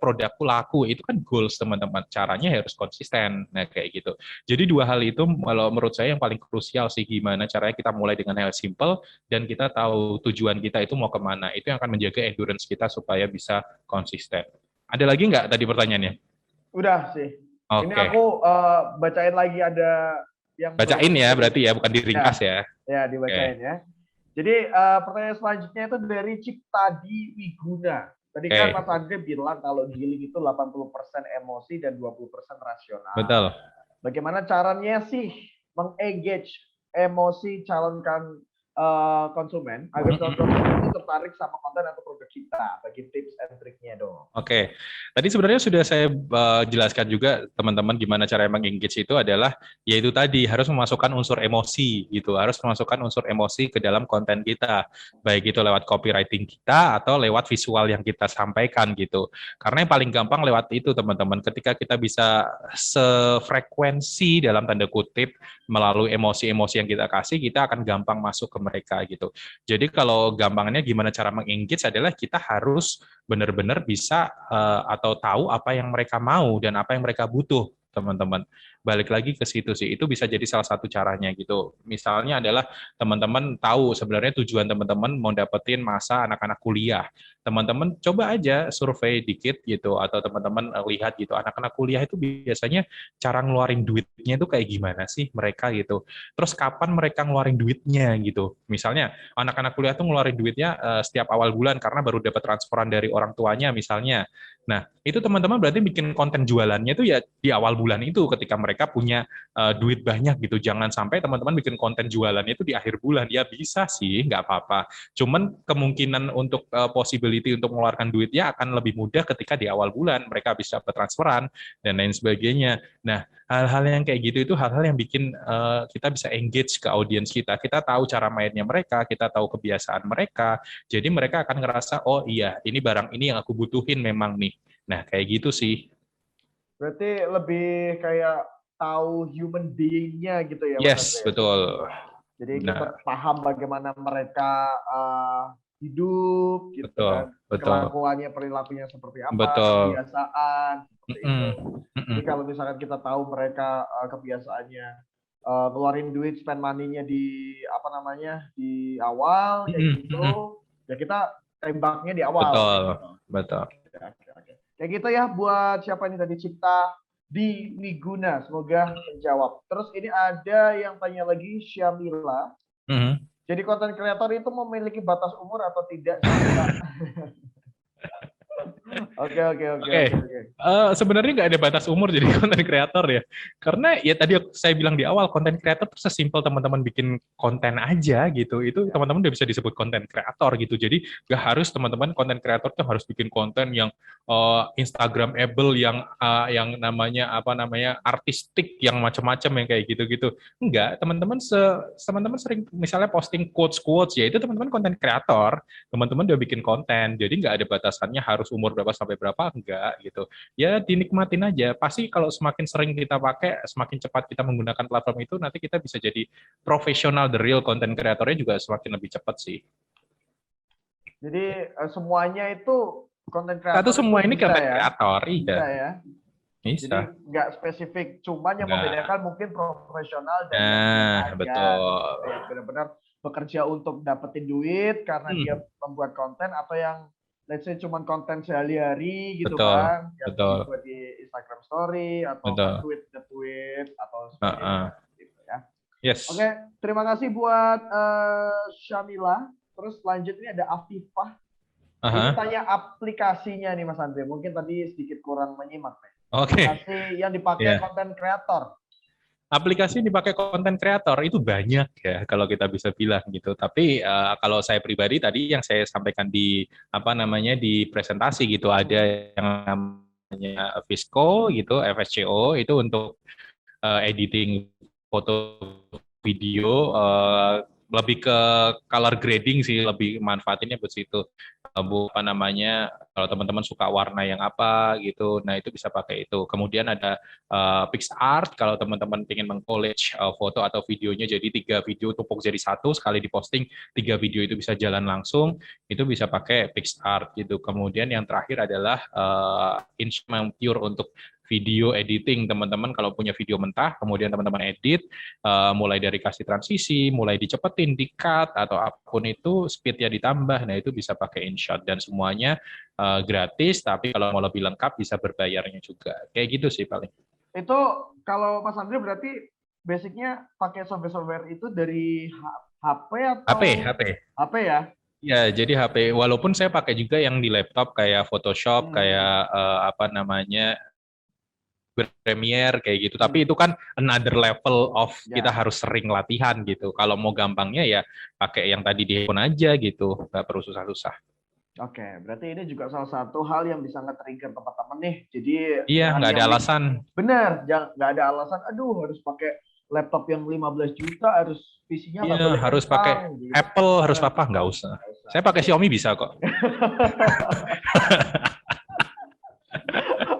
produkku laku, itu kan goals teman-teman. Caranya harus konsisten, nah kayak gitu. Jadi dua hal itu kalau menurut saya yang paling krusial sih, gimana caranya kita mulai dengan hal simple dan kita tahu tujuan kita itu mau kemana. Itu yang akan menjaga endurance kita supaya bisa konsisten. Ada lagi nggak tadi pertanyaannya? Udah sih. Ini Oke. aku bacain lagi, ada yang Bacain ya berarti ya, bukan diringkas ya. Ya, dibacain ya. Jadi pertanyaan selanjutnya itu dari Ciptadi Wiguna. Tadi kan Mas Andre bilang kalau dealing itu 80% emosi dan 20% rasional. Betul. Bagaimana caranya sih mengengage emosi calon konsumen agar konsumen itu tertarik sama konten atau produk kita? Bagi tips and triknya dong. Oke, tadi sebenarnya sudah saya jelaskan juga teman-teman gimana cara mengengage itu adalah yaitu tadi harus memasukkan unsur emosi gitu, harus memasukkan unsur emosi ke dalam konten kita, baik itu lewat copywriting kita atau lewat visual yang kita sampaikan gitu. Karena yang paling gampang lewat itu teman-teman, ketika kita bisa sefrekuensi dalam tanda kutip melalui emosi-emosi yang kita kasih, kita akan gampang masuk ke mereka gitu. Jadi kalau gampangnya gimana cara mengengage adalah kita harus benar-benar bisa atau tahu apa yang mereka mau dan apa yang mereka butuh, teman-teman. Balik lagi ke situ sih, itu bisa jadi salah satu caranya gitu. Misalnya adalah teman-teman tahu sebenarnya tujuan teman-teman mau dapetin masa anak-anak kuliah. Teman-teman coba aja survei dikit gitu, atau teman-teman lihat gitu, anak-anak kuliah itu biasanya cara ngeluarin duitnya itu kayak gimana sih mereka gitu. Terus kapan mereka ngeluarin duitnya gitu. Misalnya anak-anak kuliah tuh ngeluarin duitnya setiap awal bulan karena baru dapat transferan dari orang tuanya misalnya. Nah, itu teman-teman berarti bikin konten jualannya itu ya di awal bulan itu ketika mereka punya duit banyak gitu. Jangan sampai teman-teman bikin konten jualannya itu di akhir bulan. Ya bisa sih, nggak apa-apa. Cuman kemungkinan untuk possibility untuk mengeluarkan duitnya akan lebih mudah ketika di awal bulan mereka bisa dapat transferan dan lain sebagainya. Nah, hal-hal yang kayak gitu itu hal-hal yang bikin kita bisa engage ke audiens kita. Kita tahu cara mainnya mereka, kita tahu kebiasaan mereka. Jadi mereka akan ngerasa, oh iya, ini barang ini yang aku butuhin memang nih. Nah, kayak gitu sih. Berarti lebih kayak tahu human being-nya gitu ya. Yes, betul. Jadi kita paham bagaimana mereka hidup, gitu kan. Kelakuannya, perilakunya seperti apa, kebiasaan, seperti itu. Jadi kalau misalkan kita tahu mereka kebiasaannya ngeluarin duit, spend money-nya di di awal kayak gitu, ya kita tembaknya di awal. Betul. Kayak gitu ya buat siapa ini tadi, Cipta di Wiguna, semoga menjawab. Terus ini ada yang tanya lagi, Syamila. Jadi konten kreator itu memiliki batas umur atau tidak? Oke. Sebenarnya nggak ada batas umur jadi konten kreator ya. Karena ya tadi saya bilang di awal, konten kreator itu sesimpel teman-teman bikin konten aja gitu. Itu teman-teman udah bisa disebut konten kreator gitu. Jadi nggak harus teman-teman konten kreator tuh harus bikin konten yang Instagramable, yang namanya artistik, yang macam-macam yang kayak gitu-gitu. Enggak, teman-teman sering misalnya posting quotes ya, itu teman-teman konten kreator. Teman-teman udah bikin konten. Jadi nggak ada batasannya harus umur berapa. berapa sampai berapa, enggak gitu. Ya dinikmatin aja. Pasti kalau semakin sering kita pakai, semakin cepat kita menggunakan platform itu, nanti kita bisa jadi profesional, the real content creator-nya juga semakin lebih cepat sih. Jadi semuanya itu content Satu creator semua itu ini bisa content ya? kreator, Bisa iya. ya? Bisa. Jadi nggak spesifik, cuman yang Nggak. membedakan mungkin profesional dan yang Nah, biasa aja. betul. Yang benar-benar bekerja untuk dapetin duit karena dia membuat konten, atau yang let's say cuman konten sehari-hari gitu Betul, kan, yang betul. dibuat di Instagram Story atau Betul. nge-tweet atau sebagainya gitu ya. Yes. Oke, terima kasih buat Syamila. Terus lanjut ini ada Afifah. Ini tanya aplikasinya nih Mas Andre. Mungkin tadi sedikit kurang menyimak nih. Oke. Aplikasi yang dipakai konten kreator. Aplikasi yang dipakai konten kreator itu banyak ya kalau kita bisa bilang gitu. Tapi kalau saya pribadi tadi yang saya sampaikan di di presentasi gitu, ada yang namanya Visco gitu, FSCO itu untuk editing foto video, lebih ke color grading sih, lebih manfaatinnya buat situ. Kalau teman-teman suka warna yang apa gitu, nah itu bisa pakai itu. Kemudian ada PixArt, kalau teman-teman ingin meng-collage foto atau videonya jadi 3 video tumpuk jadi satu, sekali diposting 3 video itu bisa jalan langsung, itu bisa pakai PixArt gitu. Kemudian yang terakhir adalah InShot pure untuk video editing. Teman-teman kalau punya video mentah, kemudian teman-teman edit, mulai dari kasih transisi, mulai dicepetin, di-cut, atau apapun itu, speed-nya ditambah, nah itu bisa pakai InShot. Dan semuanya gratis, tapi kalau mau lebih lengkap bisa berbayarnya juga. Kayak gitu sih paling. Itu kalau Mas Andre berarti basicnya pakai software-software itu dari HP atau? HP ya? Ya, jadi HP. Walaupun saya pakai juga yang di laptop kayak Photoshop, kayak Premiere kayak gitu. Tapi itu kan another level of kita harus sering latihan gitu. Kalau mau gampangnya ya pakai yang tadi di handphone aja gitu, nggak perlu susah-susah. Oke, berarti ini juga salah satu hal yang bisa nge-trigger teman-teman nih. Jadi iya, nggak ada alasan. Bener, nggak ada alasan. Aduh, harus pakai laptop yang 15 juta, harus PC-nya nggak boleh harus pakai gitu. Apple, harus apa? Nggak usah. Saya pakai Xiaomi bisa kok.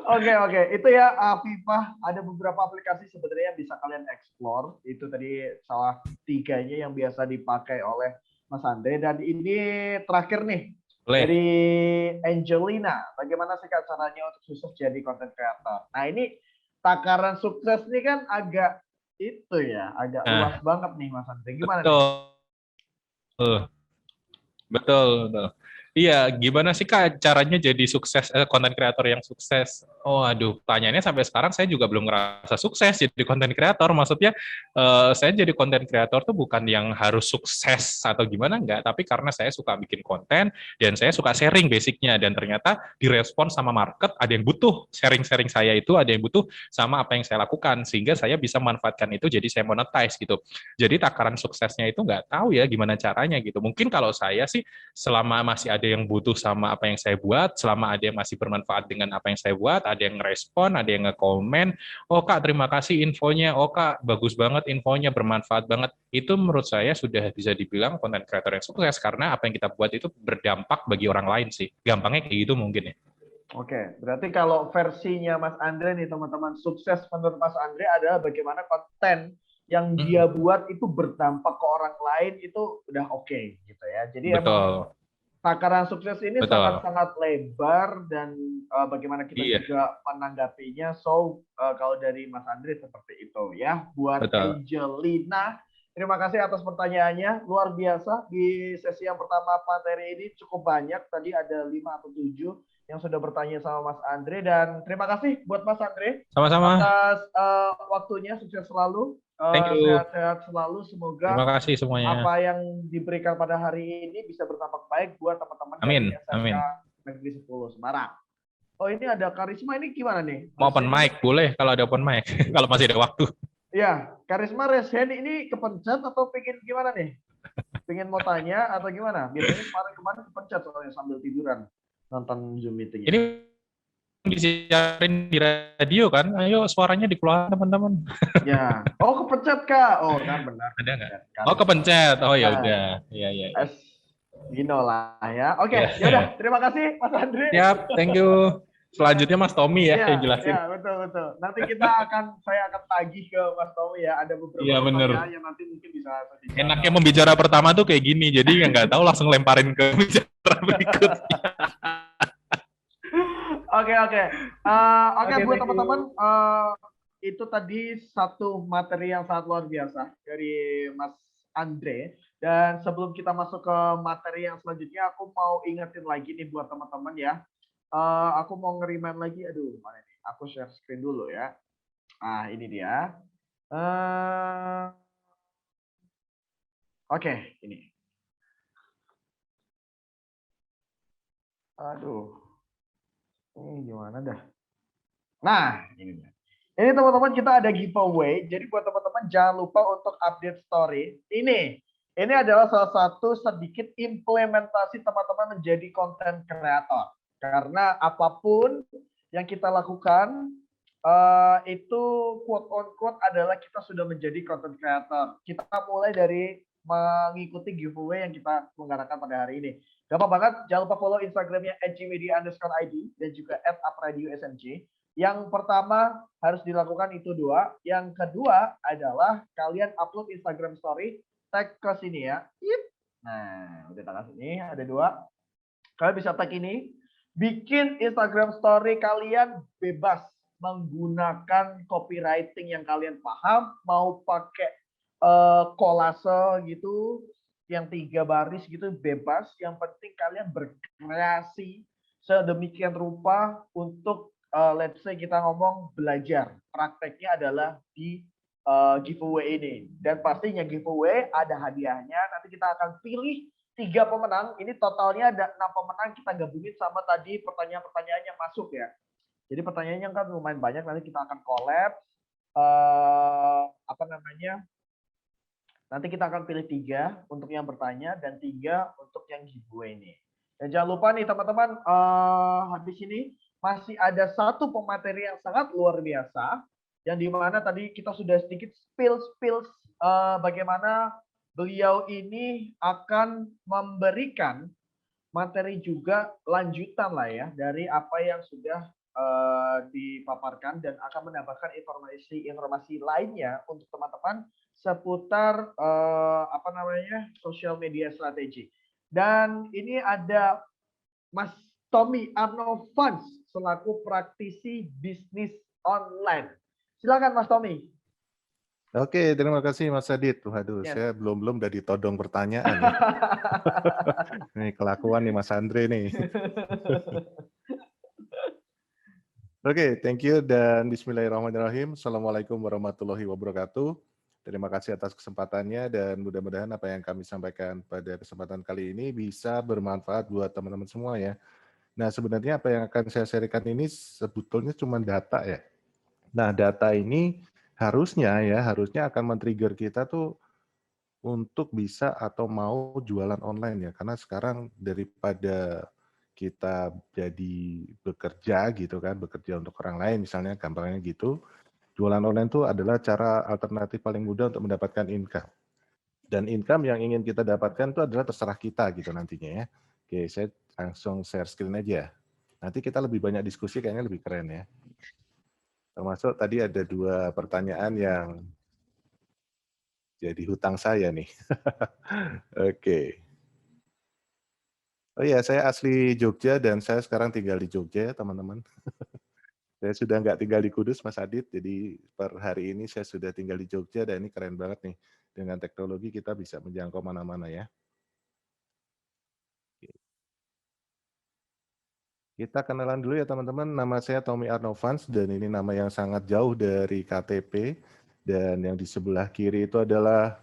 Oke. Itu ya Afifah. Ada beberapa aplikasi sebenarnya yang bisa kalian explore. Itu tadi salah 3-nya yang biasa dipakai oleh Mas Andre. Dan ini terakhir nih. Dari Angelina. Bagaimana sih Kak caranya untuk sukses jadi content creator? Nah ini takaran sukses ini kan agak agak luas banget nih Mas Andre. Gimana nih? Betul. Iya, gimana sih Kak caranya jadi sukses, konten kreator yang sukses? Oh, aduh, pertanyaannya sampai sekarang saya juga belum ngerasa sukses jadi konten kreator. Maksudnya, saya jadi konten kreator tuh bukan yang harus sukses atau gimana, enggak. Tapi karena saya suka bikin konten, dan saya suka sharing basicnya. Dan ternyata direspon sama market, ada yang butuh sharing-sharing saya itu, ada yang butuh sama apa yang saya lakukan. Sehingga saya bisa manfaatkan itu, jadi saya monetize gitu. Jadi takaran suksesnya itu nggak tahu ya gimana caranya gitu. Mungkin kalau saya sih, selama masih ada yang butuh sama apa yang saya buat, selama ada yang masih bermanfaat dengan apa yang saya buat, ada yang ngerespon, ada yang ngekomen, oh Kak terima kasih infonya, oh Kak bagus banget infonya, bermanfaat banget, itu menurut saya sudah bisa dibilang konten kreator yang sukses, karena apa yang kita buat itu berdampak bagi orang lain sih. Gampangnya kayak gitu mungkin ya. Oke, berarti kalau versinya Mas Andre nih teman-teman, sukses menurut Mas Andre adalah bagaimana konten yang dia buat itu berdampak ke orang lain, itu udah oke gitu ya. Jadi emang takaran sukses ini sangat-sangat lebar, dan bagaimana kita juga menanggapinya. So kalau dari Mas Andre seperti itu ya. Buat Angelina, terima kasih atas pertanyaannya, luar biasa. Di sesi yang pertama materi ini cukup banyak, tadi ada 5 atau 7 yang sudah bertanya sama Mas Andre, dan terima kasih buat Mas Andre sama-sama atas waktunya. Sukses selalu. Sehat-sehat selalu, semoga terima kasih semuanya. Apa yang diberikan pada hari ini bisa berdampak baik buat teman-teman dari SMK Negeri 10 Semarang. Oh, ini ada Karisma, ini gimana nih? Mau open mic boleh kalau ada open mic kalau masih ada waktu. Iya, Karisma resen ini kepencet atau pengen gimana nih? Pengen mau tanya atau gimana? Biasanya kemarin kepencet soalnya sambil tiduran nonton Zoom meeting. Ini disiarin di radio kan, ayo suaranya dikeluarkan teman-teman. Ya, oh kepencet Kak, oh kan benar. Ada nggak? Oh kepencet, oh ya udah, iya. Dino lah ya. Oke, Ya. yaudah. Terima kasih Mas Andre. Siap, thank you. Selanjutnya Mas Tommy ya yang jelasin. Iya, betul. Nanti saya akan tagih ke Mas Tommy ya. Ada beberapa Iya, bener. pertanyaan yang nanti mungkin bisa dijawab. Enaknya membicara pertama tuh kayak gini, jadi nggak tahu langsung lemparin ke bicara berikutnya. Oke. Oke, Buat thank you. teman-teman, itu tadi satu materi yang sangat luar biasa dari Mas Andre. Dan sebelum kita masuk ke materi yang selanjutnya, aku mau ingetin lagi nih buat teman-teman ya. Aku mau ngerimain lagi, aduh mana nih? Aku share screen dulu ya. Ah, ini dia. Oke, ini. Aduh. Ini gimana dah? Nah, ini dia. Ini teman-teman kita ada giveaway. Jadi buat teman-teman jangan lupa untuk update story. Ini adalah salah satu sedikit implementasi teman-teman menjadi content creator. Karena apapun yang kita lakukan itu quote on quote adalah kita sudah menjadi content creator. Kita mulai dari mengikuti giveaway yang kita menggarakan pada hari ini. Gampang banget, jangan lupa follow Instagramnya @gmedia_id dan juga @upradiosmj. Yang pertama harus dilakukan itu dua. Yang kedua adalah kalian upload Instagram story, tag ke sini ya. Nah, udah tag sini, ada dua. Kalian bisa tag ini. Bikin Instagram story kalian bebas menggunakan copywriting yang kalian paham, mau pakai kolase gitu, yang 3 baris gitu bebas. Yang penting kalian berkreasi sedemikian rupa untuk let's say kita ngomong belajar. Prakteknya adalah di giveaway ini. Dan pastinya giveaway ada hadiahnya. Nanti kita akan pilih 3 pemenang. Ini totalnya ada 6 pemenang. Kita gabungin sama tadi pertanyaan-pertanyaan yang masuk ya. Jadi pertanyaannya kan lumayan banyak. Nanti kita akan collab. Nanti kita akan pilih 3 untuk yang bertanya dan 3 untuk yang giveaway ini. Dan jangan lupa nih teman-teman, habis ini masih ada satu pemateri yang sangat luar biasa, yang dimana tadi kita sudah sedikit spill bagaimana beliau ini akan memberikan materi juga lanjutan lah ya dari apa yang sudah dipaparkan dan akan menambahkan informasi lainnya untuk teman-teman seputar social media strategi. Dan ini ada Mas Tommy Arnovans selaku praktisi bisnis online. Silakan Mas Tommy. Oke, terima kasih Mas Adit. Waduh, Yes. saya belum udah ditodong pertanyaan. Ya. Nih kelakuan nih Mas Andre nih. Oke, thank you dan bismillahirrahmanirrahim. Assalamualaikum warahmatullahi wabarakatuh. Terima kasih atas kesempatannya dan mudah-mudahan apa yang kami sampaikan pada kesempatan kali ini bisa bermanfaat buat teman-teman semua ya. Nah, sebenarnya apa yang akan saya sharingkan ini sebetulnya cuma data ya. Nah, data ini harusnya akan men-trigger kita tuh untuk bisa atau mau jualan online ya. Karena sekarang daripada kita jadi bekerja gitu kan, bekerja untuk orang lain misalnya, gampangnya gitu. Jualan online itu adalah cara alternatif paling mudah untuk mendapatkan income. Dan income yang ingin kita dapatkan itu adalah terserah kita gitu nantinya ya. Oke, saya langsung share screen aja. Nanti kita lebih banyak diskusi kayaknya lebih keren ya. Termasuk tadi ada 2 pertanyaan yang jadi hutang saya nih. Oke. Oh iya, saya asli Jogja dan saya sekarang tinggal di Jogja, teman-teman. Saya sudah nggak tinggal di Kudus, Mas Adit. Jadi per hari ini saya sudah tinggal di Jogja dan ini keren banget nih. Dengan teknologi kita bisa menjangkau mana-mana ya. Kita kenalan dulu ya teman-teman. Nama saya Tommy Arnovans dan ini nama yang sangat jauh dari KTP. Dan yang di sebelah kiri itu adalah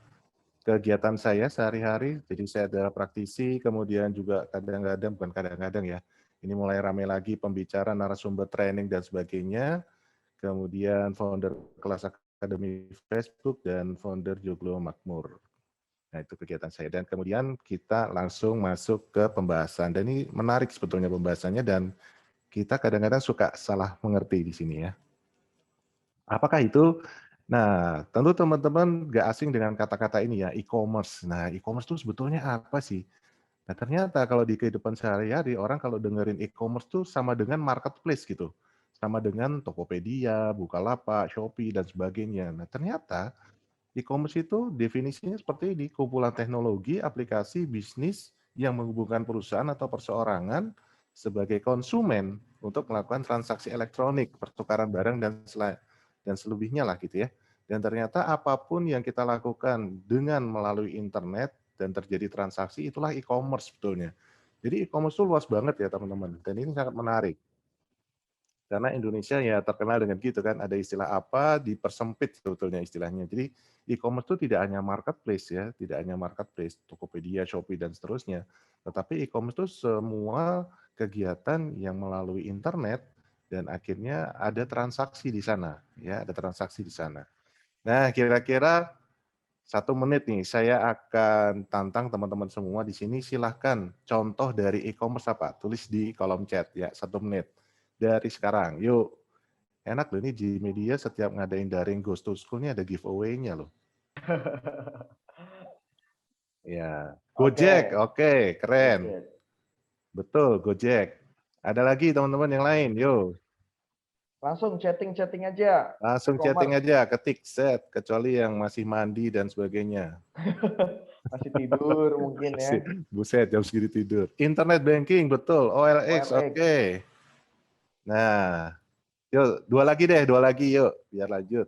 kegiatan saya sehari-hari. Jadi saya adalah praktisi, kemudian juga bukan kadang-kadang ya. Ini mulai ramai lagi pembicara, narasumber training dan sebagainya. Kemudian founder kelas akademi Facebook dan founder Joglo Makmur. Nah itu kegiatan saya. Dan kemudian kita langsung masuk ke pembahasan. Dan ini menarik sebetulnya pembahasannya dan kita kadang-kadang suka salah mengerti di sini ya. Apakah itu? Nah, tentu teman-teman nggak asing dengan kata-kata ini ya, e-commerce. Nah, e-commerce itu sebetulnya apa sih? Nah, ternyata kalau di kehidupan sehari-hari, orang kalau dengerin e-commerce tuh sama dengan marketplace gitu. Sama dengan Tokopedia, Bukalapak, Shopee, dan sebagainya. Nah, ternyata e-commerce itu definisinya seperti ini, kumpulan teknologi, aplikasi, bisnis yang menghubungkan perusahaan atau perseorangan sebagai konsumen untuk melakukan transaksi elektronik, pertukaran barang dan selebihnya lah gitu ya. Dan ternyata apapun yang kita lakukan dengan melalui internet dan terjadi transaksi, itulah e-commerce sebetulnya. Jadi e-commerce itu luas banget ya teman-teman, dan ini sangat menarik. Karena Indonesia ya terkenal dengan gitu kan, ada istilah apa, dipersempit sebetulnya istilahnya. Jadi e-commerce itu tidak hanya marketplace ya, tidak hanya marketplace, Tokopedia, Shopee, dan seterusnya. Tetapi e-commerce itu semua kegiatan yang melalui internet dan akhirnya ada transaksi di sana. Ya, ada transaksi di sana. Nah, kira-kira 1 menit nih, saya akan tantang teman-teman semua di sini. Silahkan contoh dari e-commerce apa? Tulis di kolom chat ya, 1 menit. Dari sekarang, yuk. Enak loh ini di media setiap ngadain daring Ghost to School ini ada giveaway-nya loh. Ya, Gojek, Oke, oke, keren. Gojek. Betul, Gojek. Ada lagi teman-teman yang lain, yuk. Langsung chatting-chatting aja. Langsung chatting E-commerce. aja, ketik set, kecuali yang masih mandi dan sebagainya. Masih tidur mungkin ya. Buset, jam segini tidur. Internet banking, betul. OLX, OLX. oke. Nah, yuk, dua lagi yuk, biar lanjut.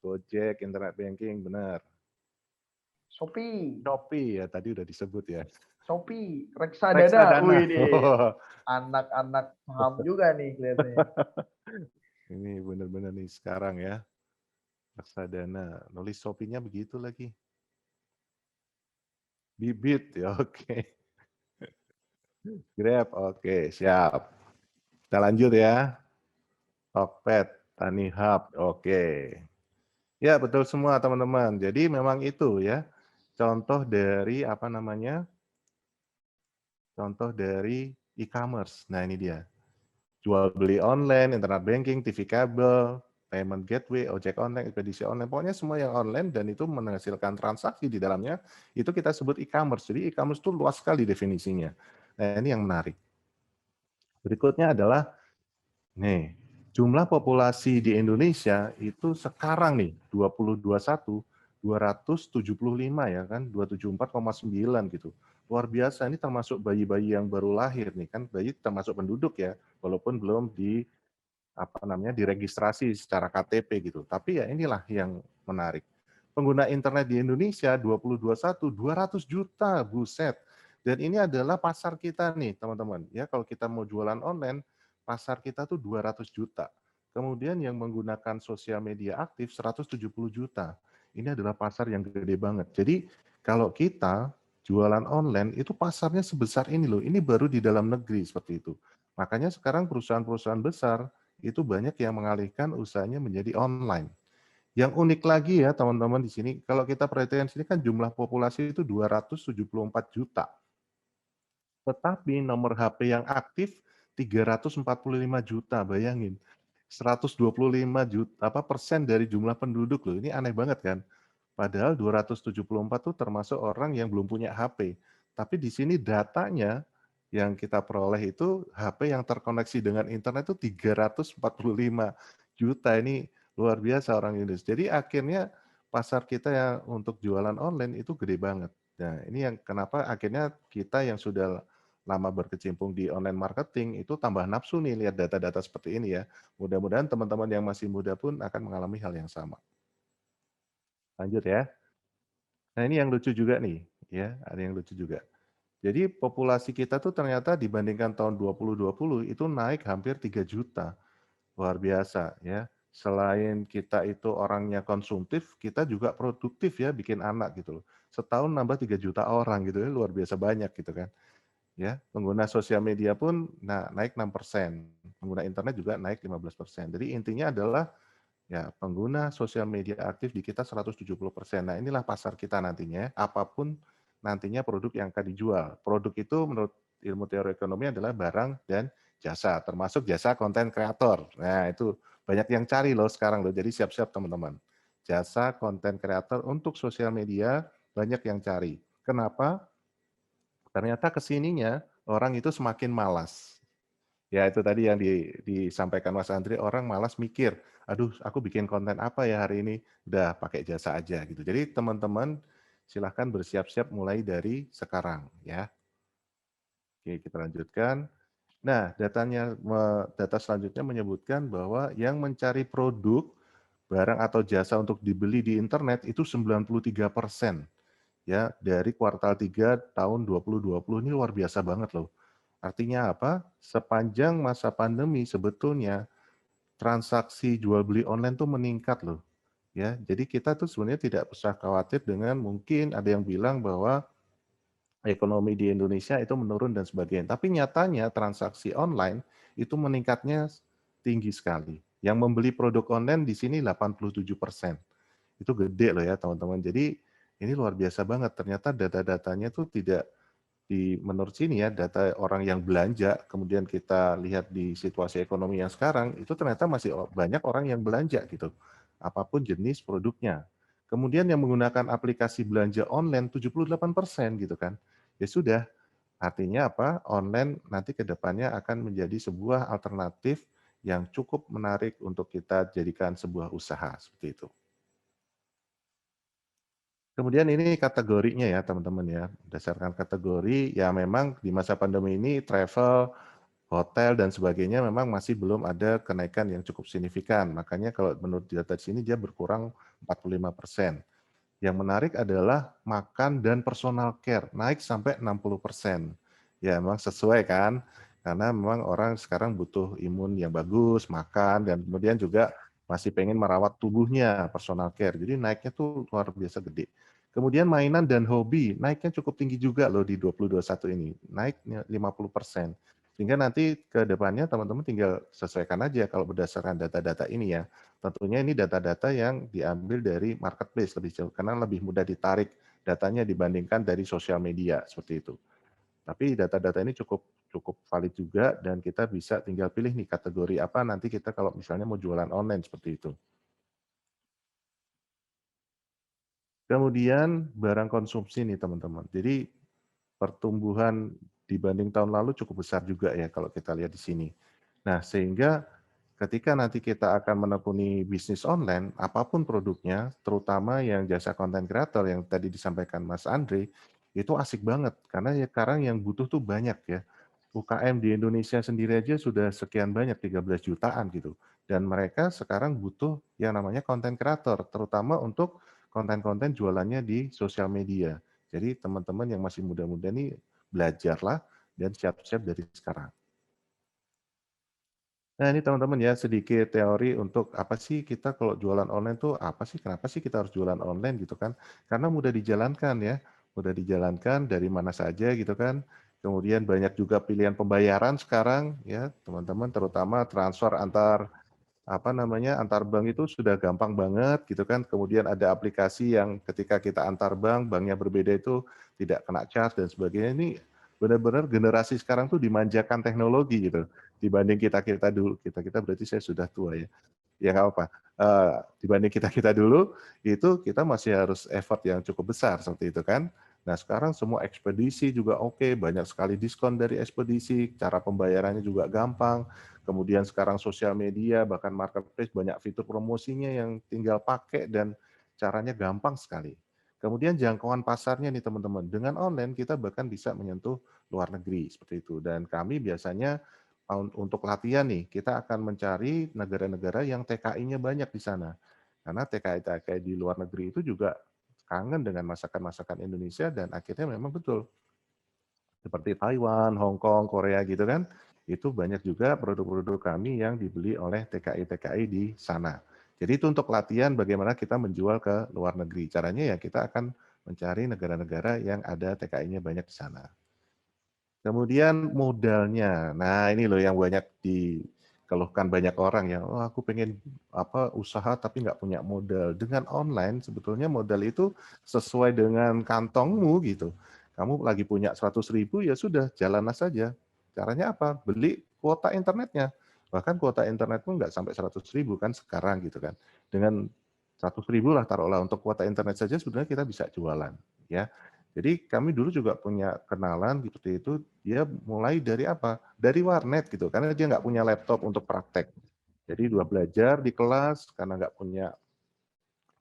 Gojek, internet banking, benar. Shopee. Shopee ya, tadi udah disebut ya. Shopee. Reksadana. Reksadana. Wih, anak-anak saham juga nih kelihatannya. Ini benar-benar nih sekarang ya. Reksadana. Nulis Shopee-nya begitu lagi. Bibit, ya oke. Grab, oke, siap. Kita lanjut ya. Tokped, Tani Hub, oke. Ya, betul semua teman-teman. Jadi memang itu ya. Contoh dari apa namanya? Contoh dari e-commerce. Nah, ini dia. Jual beli online, internet banking, TV kabel, payment gateway, ojek online, ekspedisi online, pokoknya semua yang online dan itu menghasilkan transaksi di dalamnya, itu kita sebut e-commerce. Jadi e-commerce itu luas sekali definisinya. Nah, ini yang menarik. Berikutnya adalah nih, jumlah populasi di Indonesia itu sekarang nih 2021 275 ya kan, 274,9 gitu. Luar biasa, ini termasuk bayi-bayi yang baru lahir nih kan, bayi termasuk penduduk ya, walaupun belum diregistrasi secara KTP gitu. Tapi ya inilah yang menarik. Pengguna internet di Indonesia 2021 200 juta, buset. Dan ini adalah pasar kita nih, teman-teman. Ya, kalau kita mau jualan online, pasar kita tuh 200 juta. Kemudian yang menggunakan sosial media aktif 170 juta. Ini adalah pasar yang gede banget. Jadi kalau kita jualan online itu pasarnya sebesar ini loh. Ini baru di dalam negeri seperti itu. Makanya sekarang perusahaan-perusahaan besar itu banyak yang mengalihkan usahanya menjadi online. Yang unik lagi ya teman-teman di sini, kalau kita perhatikan sini kan jumlah populasi itu 274 juta. Tetapi nomor HP yang aktif 345 juta, bayangin. 125 juta persen dari jumlah penduduk loh. Ini aneh banget kan? Padahal 274 itu termasuk orang yang belum punya HP. Tapi di sini datanya yang kita peroleh itu HP yang terkoneksi dengan internet itu 345 juta. Ini luar biasa orang Indonesia. Jadi akhirnya pasar kita yang untuk jualan online itu gede banget. Nah, ini yang kenapa akhirnya kita yang sudah lama berkecimpung di online marketing itu tambah nafsu nih lihat data-data seperti ini ya. Mudah-mudahan teman-teman yang masih muda pun akan mengalami hal yang sama. Lanjut ya. Nah, ini yang lucu juga nih, ya, ada yang lucu juga. Jadi populasi kita tuh ternyata dibandingkan tahun 2020 itu naik hampir 3 juta. Luar biasa ya. Selain kita itu orangnya konsumtif, kita juga produktif ya bikin anak gitu loh. Setahun nambah 3 juta orang gitu ya, luar biasa banyak gitu kan. Ya, pengguna sosial media pun naik 6%. Pengguna internet juga naik 15%. Jadi intinya adalah ya, pengguna sosial media aktif di kita 170%. Nah, inilah pasar kita nantinya, apapun nantinya produk yang akan dijual. Produk itu menurut ilmu teori ekonomi adalah barang dan jasa, termasuk jasa konten kreator. Nah, itu banyak yang cari loh sekarang loh, jadi siap-siap teman-teman. Jasa konten kreator untuk sosial media banyak yang cari. Kenapa? ternyata kesininya orang itu semakin malas. Ya itu tadi yang disampaikan Mas Andri, orang malas mikir, aduh aku bikin konten apa ya hari ini, udah pakai jasa aja gitu. Jadi teman-teman silahkan bersiap-siap mulai dari sekarang ya. Oke, kita lanjutkan. Nah, data selanjutnya menyebutkan bahwa yang mencari produk, barang atau jasa untuk dibeli di internet itu 93% ya dari kuartal 3 tahun 2020. Ini luar biasa banget loh. Artinya apa? Sepanjang masa pandemi sebetulnya transaksi jual beli online tuh meningkat loh. Ya, jadi kita tuh sebenarnya tidak usah khawatir dengan mungkin ada yang bilang bahwa ekonomi di Indonesia itu menurun dan sebagainya. Tapi nyatanya transaksi online itu meningkatnya tinggi sekali. Yang membeli produk online di sini 87%. Itu gede loh ya teman-teman. Jadi ini luar biasa banget. Ternyata data-datanya tuh tidak menurut sini ya, data orang yang belanja, kemudian kita lihat di situasi ekonomi yang sekarang, itu ternyata masih banyak orang yang belanja gitu. Apapun jenis produknya. Kemudian yang menggunakan aplikasi belanja online 78% gitu kan. Ya sudah, artinya apa? Online nanti ke depannya akan menjadi sebuah alternatif yang cukup menarik untuk kita jadikan sebuah usaha seperti itu. Kemudian ini kategorinya ya teman-teman ya, berdasarkan kategori ya memang di masa pandemi ini travel, hotel dan sebagainya memang masih belum ada kenaikan yang cukup signifikan. Makanya kalau menurut data di sini dia berkurang 45%. Yang menarik adalah makan dan personal care naik sampai 60%. Ya memang sesuai kan, karena memang orang sekarang butuh imun yang bagus, makan dan kemudian juga masih pengen merawat tubuhnya, personal care. Jadi naiknya tuh luar biasa gede. Kemudian mainan dan hobi naiknya cukup tinggi juga loh di 2021 ini, naiknya 50%. Sehingga nanti ke depannya teman-teman tinggal sesuaikan aja kalau berdasarkan data-data ini ya. Tentunya ini data-data yang diambil dari marketplace lebih jauh, karena lebih mudah ditarik datanya dibandingkan dari sosial media seperti itu. Tapi data-data ini cukup cukup valid juga dan kita bisa tinggal pilih nih kategori apa nanti kita kalau misalnya mau jualan online seperti itu. Kemudian barang konsumsi nih teman-teman. Jadi pertumbuhan dibanding tahun lalu cukup besar juga ya kalau kita lihat di sini. Nah, sehingga ketika nanti kita akan menekuni bisnis online, apapun produknya, terutama yang jasa konten kreator yang tadi disampaikan Mas Andre, itu asik banget karena ya sekarang yang butuh tuh banyak ya. UKM di Indonesia sendiri aja sudah sekian banyak, 13 jutaan gitu. Dan mereka sekarang butuh yang namanya konten kreator, terutama untuk konten-konten jualannya di sosial media. Jadi teman-teman yang masih muda-muda nih belajarlah dan siap-siap dari sekarang. Nah ini teman-teman ya sedikit teori untuk apa sih kita kalau jualan online tuh apa sih, kenapa sih kita harus jualan online gitu kan. Karena mudah dijalankan ya, mudah dijalankan dari mana saja gitu kan. Kemudian banyak juga pilihan pembayaran sekarang ya teman-teman, terutama transfer antar antar bank itu sudah gampang banget gitu kan. Kemudian ada aplikasi yang ketika kita antar bank, banknya berbeda itu tidak kena charge dan sebagainya. Ini benar-benar generasi sekarang tuh dimanjakan teknologi gitu. Dibanding kita-kita dulu, kita-kita berarti saya sudah tua ya. Ya nggak apa-apa. Dibanding kita-kita dulu, itu kita masih harus effort yang cukup besar seperti itu kan. Nah sekarang semua ekspedisi juga oke, banyak sekali diskon dari ekspedisi, cara pembayarannya juga gampang. Kemudian sekarang sosial media, bahkan marketplace banyak fitur promosinya yang tinggal pakai dan caranya gampang sekali. Kemudian jangkauan pasarnya nih teman-teman, dengan online kita bahkan bisa menyentuh luar negeri seperti itu. Dan kami biasanya untuk latihan nih, kita akan mencari negara-negara yang TKI-nya banyak di sana. Karena TKI-TKI di luar negeri itu juga kangen dengan masakan-masakan Indonesia dan akhirnya memang betul seperti Taiwan, Hong Kong, Korea gitu kan, itu banyak juga produk-produk kami yang dibeli oleh TKI-TKI di sana. Jadi itu untuk latihan bagaimana kita menjual ke luar negeri. Caranya ya kita akan mencari negara-negara yang ada TKI-nya banyak di sana. Kemudian modalnya. Nah, ini loh yang banyak dikeluhkan banyak orang ya. Oh, aku pengen usaha tapi nggak punya modal. Dengan online sebetulnya modal itu sesuai dengan kantongmu gitu. Kamu lagi punya 100.000 ya sudah jalanlah saja. Caranya apa? Beli kuota internetnya. Bahkan kuota internet pun nggak sampai 100.000 kan sekarang gitu kan. Dengan 100.000 lah taruhlah untuk kuota internet saja sebenarnya kita bisa jualan ya. Jadi kami dulu juga punya kenalan seperti itu, dia mulai dari apa? Dari warnet gitu, karena dia nggak punya laptop untuk praktek. Jadi dua belajar di kelas, karena nggak punya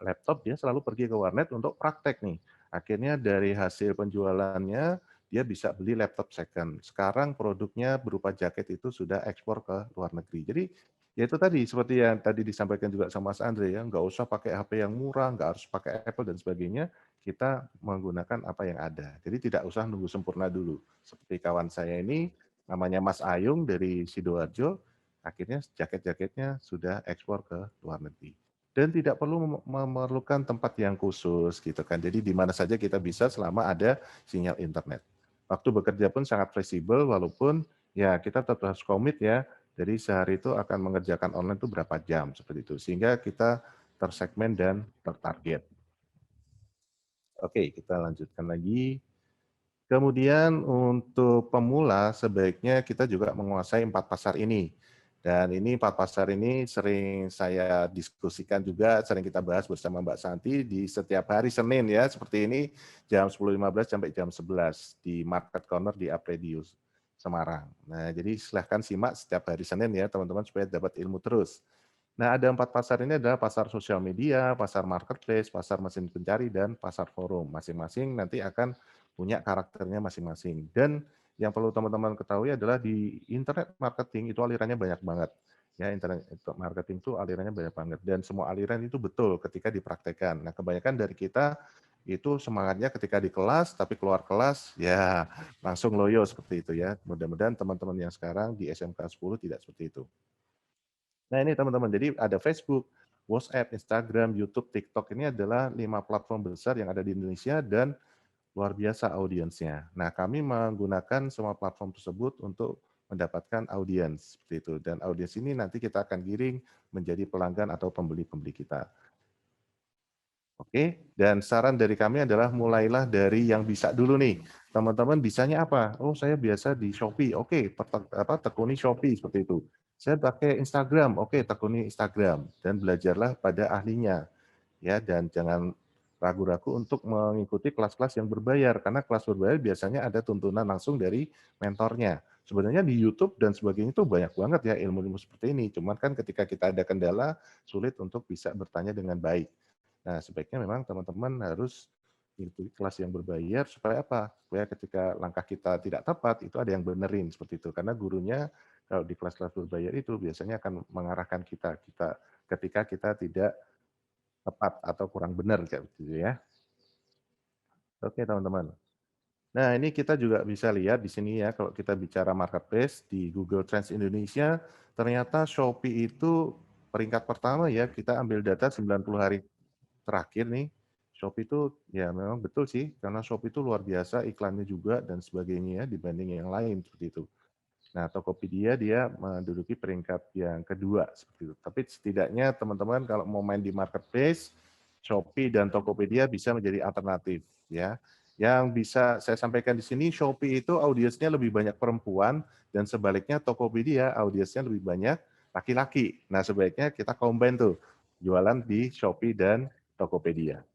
laptop, dia selalu pergi ke warnet untuk praktek nih. Akhirnya dari hasil penjualannya, dia bisa beli laptop second. Sekarang produknya berupa jaket itu sudah ekspor ke luar negeri. Jadi ya itu tadi, seperti yang tadi disampaikan juga sama Mas Andre ya, nggak usah pakai HP yang murah, nggak harus pakai Apple dan sebagainya, kita menggunakan apa yang ada. Jadi tidak usah nunggu sempurna dulu. Seperti kawan saya ini, namanya Mas Ayung dari Sidoarjo, akhirnya jaket-jaketnya sudah ekspor ke luar negeri. Dan tidak perlu memerlukan tempat yang khusus gitu kan. Jadi di mana saja kita bisa selama ada sinyal internet. Waktu bekerja pun sangat fleksibel walaupun ya kita tetap harus komit ya. Jadi sehari itu akan mengerjakan online itu berapa jam seperti itu. Sehingga kita tersegmen dan tertarget. Oke, kita lanjutkan lagi. Kemudian untuk pemula sebaiknya kita juga menguasai 4 pasar ini. Dan ini 4 pasar ini sering saya diskusikan juga, sering kita bahas bersama Mbak Santi di setiap hari Senin ya, seperti ini jam 10.15 sampai jam 11 di Market Corner di Apredius Semarang. Nah, jadi silahkan simak setiap hari Senin ya teman-teman supaya dapat ilmu terus. Nah, ada 4 pasar ini adalah pasar sosial media, pasar marketplace, pasar mesin pencari, dan pasar forum. Masing-masing nanti akan punya karakternya masing-masing. Dan yang perlu teman-teman ketahui adalah di internet marketing itu alirannya banyak banget. Ya, internet marketing itu alirannya banyak banget. Dan semua aliran itu betul ketika dipraktekkan. Nah, kebanyakan dari kita itu semangatnya ketika di kelas, tapi keluar kelas, ya langsung loyo seperti itu ya. Mudah-mudahan teman-teman yang sekarang di SMK 10 tidak seperti itu. Nah ini teman-teman, jadi ada Facebook, WhatsApp, Instagram, YouTube, TikTok, ini adalah 5 platform besar yang ada di Indonesia dan luar biasa audiensnya. Nah kami menggunakan semua platform tersebut untuk mendapatkan audiens seperti itu. Dan audiens ini nanti kita akan giring menjadi pelanggan atau pembeli-pembeli kita. Oke, dan saran dari kami adalah mulailah dari yang bisa dulu nih. Teman-teman bisanya apa? Oh, saya biasa di Shopee. Oke, tekuni Shopee seperti itu. Saya pakai Instagram. Oke, tekuni Instagram dan belajarlah pada ahlinya. Ya, dan jangan ragu-ragu untuk mengikuti kelas-kelas yang berbayar karena kelas berbayar biasanya ada tuntunan langsung dari mentornya. Sebenarnya di YouTube dan sebagainya itu banyak banget ya ilmu-ilmu seperti ini. Cuman kan ketika kita ada kendala sulit untuk bisa bertanya dengan baik. Nah, sebaiknya memang teman-teman harus mengikuti kelas yang berbayar supaya apa? Supaya ketika langkah kita tidak tepat, itu ada yang benerin seperti itu. Karena gurunya kalau di kelas-kelas berbayar itu biasanya akan mengarahkan kita ketika kita tidak tepat atau kurang benar kayak gitu ya. Oke, teman-teman. Nah, ini kita juga bisa lihat di sini ya kalau kita bicara marketplace di Google Trends Indonesia, ternyata Shopee itu peringkat pertama ya. Kita ambil data 90 hari terakhir nih, Shopee itu ya memang betul sih, karena Shopee itu luar biasa iklannya juga dan sebagainya ya dibanding yang lain seperti itu. Nah, Tokopedia dia menduduki peringkat yang kedua seperti itu. Tapi setidaknya teman-teman kalau mau main di marketplace, Shopee dan Tokopedia bisa menjadi alternatif ya. Yang bisa saya sampaikan di sini, Shopee itu audiensnya lebih banyak perempuan dan sebaliknya Tokopedia audiensnya lebih banyak laki-laki. Nah, sebaiknya kita combine tuh jualan di Shopee dan Tokopedia.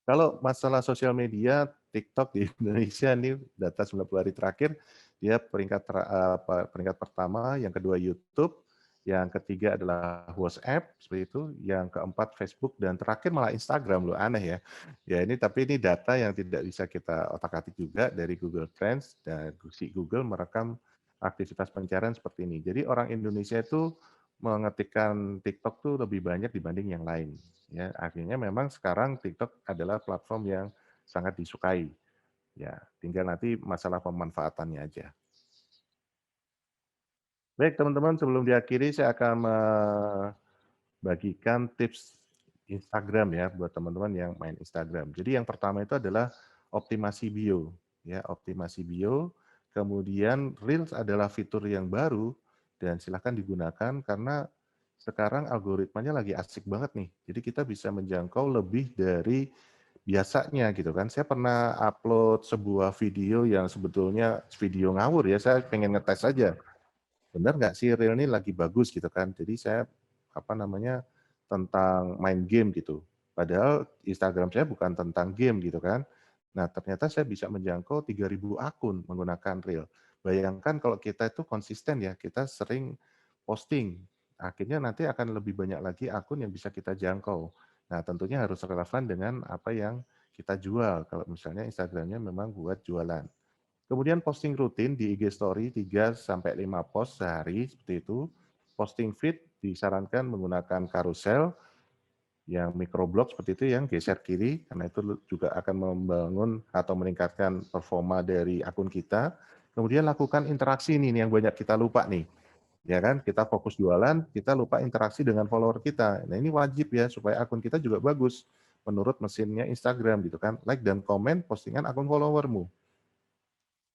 Kalau masalah sosial media, TikTok di Indonesia ini data 90 hari terakhir, dia peringkat pertama, yang kedua YouTube, yang ketiga adalah WhatsApp, seperti itu, yang keempat Facebook, dan terakhir malah Instagram, loh aneh ya. Ya ini tapi ini data yang tidak bisa kita otak-atik juga dari Google Trends, dan si Google merekam aktivitas pencarian seperti ini. Jadi orang Indonesia itu mengetikkan TikTok tuh lebih banyak dibanding yang lain. Ya, akhirnya memang sekarang TikTok adalah platform yang sangat disukai. Ya, tinggal nanti masalah pemanfaatannya aja. Baik, teman-teman, sebelum diakhiri saya akan membagikan tips Instagram ya buat teman-teman yang main Instagram. Jadi yang pertama itu adalah optimasi bio, ya, optimasi bio. Kemudian Reels adalah fitur yang baru dan silakan digunakan karena sekarang algoritmanya lagi asik banget nih. Jadi kita bisa menjangkau lebih dari biasanya gitu kan. Saya pernah upload sebuah video yang sebetulnya video ngawur ya. Saya pengen ngetes aja. Benar nggak sih Reel ini lagi bagus gitu kan. Jadi saya tentang main game gitu. Padahal Instagram saya bukan tentang game gitu kan. Nah, ternyata saya bisa menjangkau 3.000 akun menggunakan Reel. Bayangkan kalau kita itu konsisten ya, kita sering posting. Akhirnya nanti akan lebih banyak lagi akun yang bisa kita jangkau. Nah, tentunya harus relevan dengan apa yang kita jual. Kalau misalnya Instagramnya memang buat jualan. Kemudian posting rutin di IG Story 3 sampai 5 post sehari seperti itu. Posting feed disarankan menggunakan carousel yang microblog seperti itu yang geser kiri karena itu juga akan membangun atau meningkatkan performa dari akun kita. Kemudian lakukan interaksi ini yang banyak kita lupa nih. Ya kan, kita fokus jualan, kita lupa interaksi dengan follower kita. Nah, ini wajib ya supaya akun kita juga bagus menurut mesinnya Instagram gitu kan. Like dan komen postingan akun followermu.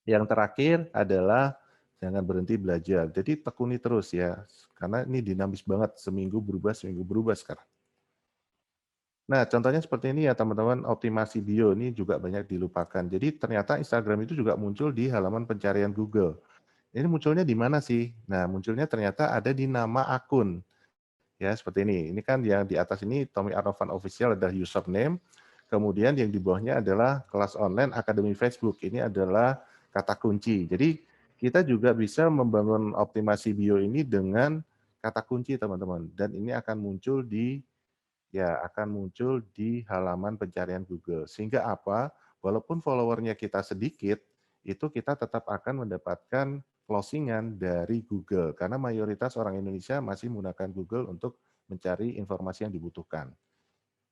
Yang terakhir adalah jangan berhenti belajar. Jadi tekuni terus ya, karena ini dinamis banget, seminggu berubah sekarang. Nah, contohnya seperti ini ya teman-teman, optimasi bio ini juga banyak dilupakan. Jadi ternyata Instagram itu juga muncul di halaman pencarian Google. Ini munculnya di mana sih? Nah, munculnya ternyata ada di nama akun. Ya, seperti ini. Ini kan yang di atas ini Tommy Arnovan Official adalah username. Kemudian yang di bawahnya adalah kelas online Akademi Facebook. Ini adalah kata kunci. Jadi kita juga bisa membangun optimasi bio ini dengan kata kunci teman-teman. Dan ini akan muncul di halaman pencarian Google. Sehingga apa? Walaupun followernya kita sedikit, itu kita tetap akan mendapatkan closingan dari Google. Karena mayoritas orang Indonesia masih menggunakan Google untuk mencari informasi yang dibutuhkan.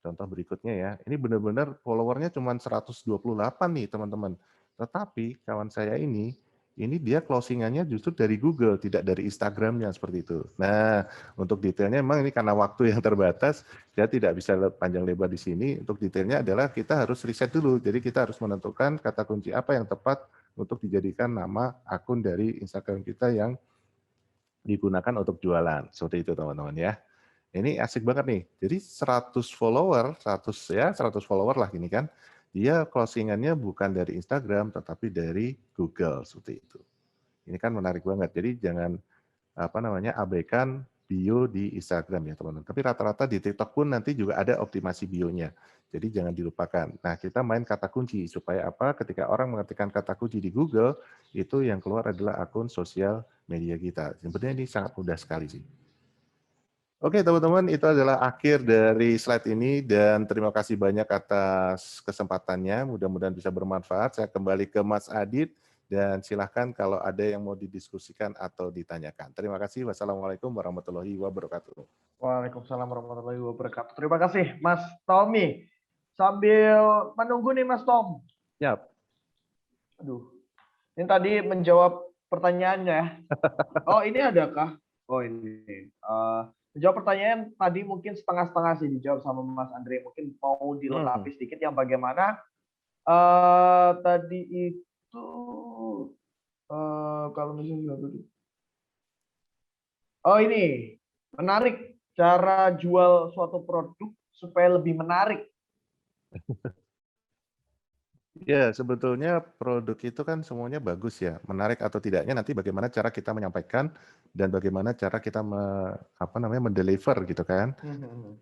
Contoh berikutnya ya, ini benar-benar followernya cuma 128 nih teman-teman. Tetapi kawan saya ini dia closingannya justru dari Google, tidak dari Instagramnya seperti itu. Nah, untuk detailnya memang ini karena waktu yang terbatas, saya tidak bisa panjang lebar di sini. Untuk detailnya adalah kita harus riset dulu. Jadi kita harus menentukan kata kunci apa yang tepat untuk dijadikan nama akun dari Instagram kita yang digunakan untuk jualan. Seperti itu teman-teman ya. Ini asik banget nih. Jadi 100 follower, 100 follower lah gini kan. Dia closingannya bukan dari Instagram tetapi dari Google seperti itu. Ini kan menarik banget. Jadi jangan abaikan bio di Instagram ya teman-teman. Tapi rata-rata di TikTok pun nanti juga ada optimasi bionya. Jadi jangan dilupakan. Nah, kita main kata kunci supaya apa? Ketika orang mengetikkan kata kunci di Google, itu yang keluar adalah akun sosial media kita. Sebenarnya ini sangat mudah sekali sih. Oke teman-teman, itu adalah akhir dari slide ini dan terima kasih banyak atas kesempatannya. Mudah-mudahan bisa bermanfaat. Saya kembali ke Mas Adit dan silahkan kalau ada yang mau didiskusikan atau ditanyakan. Terima kasih. Wassalamualaikum warahmatullahi wabarakatuh. Waalaikumsalam warahmatullahi wabarakatuh. Terima kasih Mas Tommy. Sambil menunggu nih Mas Tom. Siap. Aduh. Ini tadi menjawab pertanyaannya. Oh, ini adakah? Oh, ini. Menjawab pertanyaan tadi mungkin setengah-setengah sih dijawab sama Mas Andre. Mungkin mau dilengkapi sedikit yang bagaimana tadi itu kalau misalnya ini menarik cara jual suatu produk supaya lebih menarik. Ya, sebetulnya produk itu kan semuanya bagus ya. Menarik atau tidaknya nanti bagaimana cara kita menyampaikan dan bagaimana cara kita mendeliver gitu kan.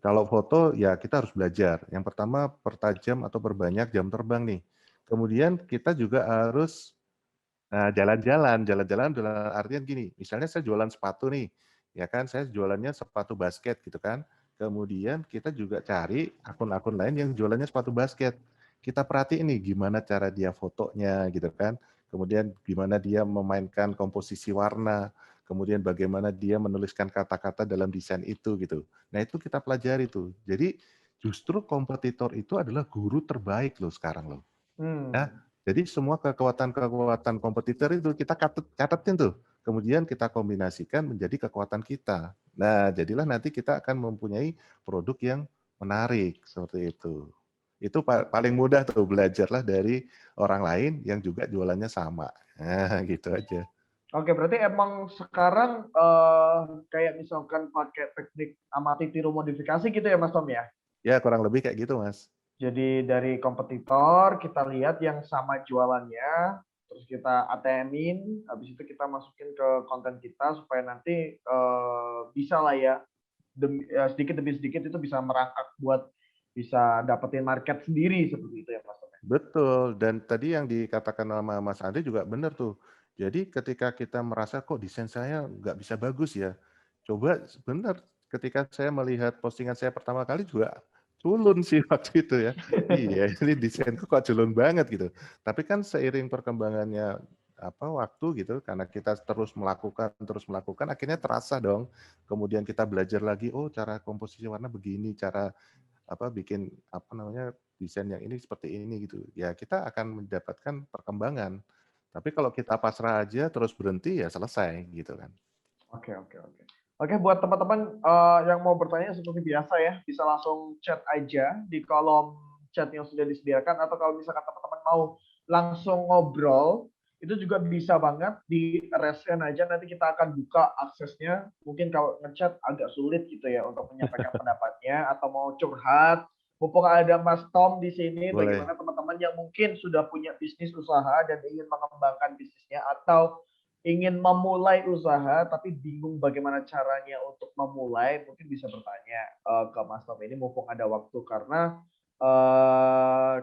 Kalau foto ya kita harus belajar. Yang pertama pertajam atau perbanyak jam terbang nih. Kemudian kita juga harus jalan-jalan dalam artian gini. Misalnya saya jualan sepatu nih, ya kan saya jualannya sepatu basket gitu kan. Kemudian kita juga cari akun-akun lain yang jualannya sepatu basket. Kita perhatiin nih gimana cara dia fotonya gitu kan. Kemudian gimana dia memainkan komposisi warna, kemudian bagaimana dia menuliskan kata-kata dalam desain itu gitu. Nah, itu kita pelajari tuh. Jadi justru kompetitor itu adalah guru terbaik loh sekarang loh. Ya, jadi semua kekuatan-kekuatan kompetitor itu kita catetin tuh. Kemudian kita kombinasikan menjadi kekuatan kita. Nah, jadilah nanti kita akan mempunyai produk yang menarik seperti itu. Itu paling mudah tuh, belajarlah dari orang lain yang juga jualannya sama. Nah, gitu aja. Oke, berarti emang sekarang kayak misalkan pakai teknik amati tiru modifikasi gitu ya Mas Tom ya? Ya, kurang lebih kayak gitu Mas. Jadi dari kompetitor kita lihat yang sama jualannya, terus kita ATM-in, habis itu kita masukin ke konten kita supaya nanti bisa lah ya, sedikit demi sedikit itu bisa merangkak buat bisa dapetin market sendiri seperti itu ya Mas Tom. Betul, dan tadi yang dikatakan sama Mas Andri juga benar tuh. Jadi ketika kita merasa kok desain saya nggak bisa bagus ya, coba benar ketika saya melihat postingan saya pertama kali juga culun sih waktu itu ya. Iya, ini desainku kok culun banget gitu. Tapi kan seiring perkembangannya waktu gitu, karena kita terus melakukan, akhirnya terasa dong. Kemudian kita belajar lagi, oh cara komposisi warna begini, cara bikin desain yang ini seperti ini gitu. Ya kita akan mendapatkan perkembangan. Tapi kalau kita pasrah aja terus berhenti ya selesai gitu kan. Oke, oke, oke. Oke, buat teman-teman yang mau bertanya seperti biasa ya, bisa langsung chat aja di kolom chat yang sudah disediakan, atau kalau misalkan teman-teman mau langsung ngobrol, itu juga bisa banget di raise hand aja, nanti kita akan buka aksesnya. Mungkin kalau ngechat agak sulit gitu ya untuk menyampaikan pendapatnya, atau mau curhat. Mumpung ada Mas Tom di sini, Boleh. bagaimana teman-teman yang mungkin sudah punya bisnis usaha dan ingin mengembangkan bisnisnya, atau ingin memulai usaha tapi bingung bagaimana caranya untuk memulai, mungkin bisa bertanya ke Mas Tom ini mumpung ada waktu, karena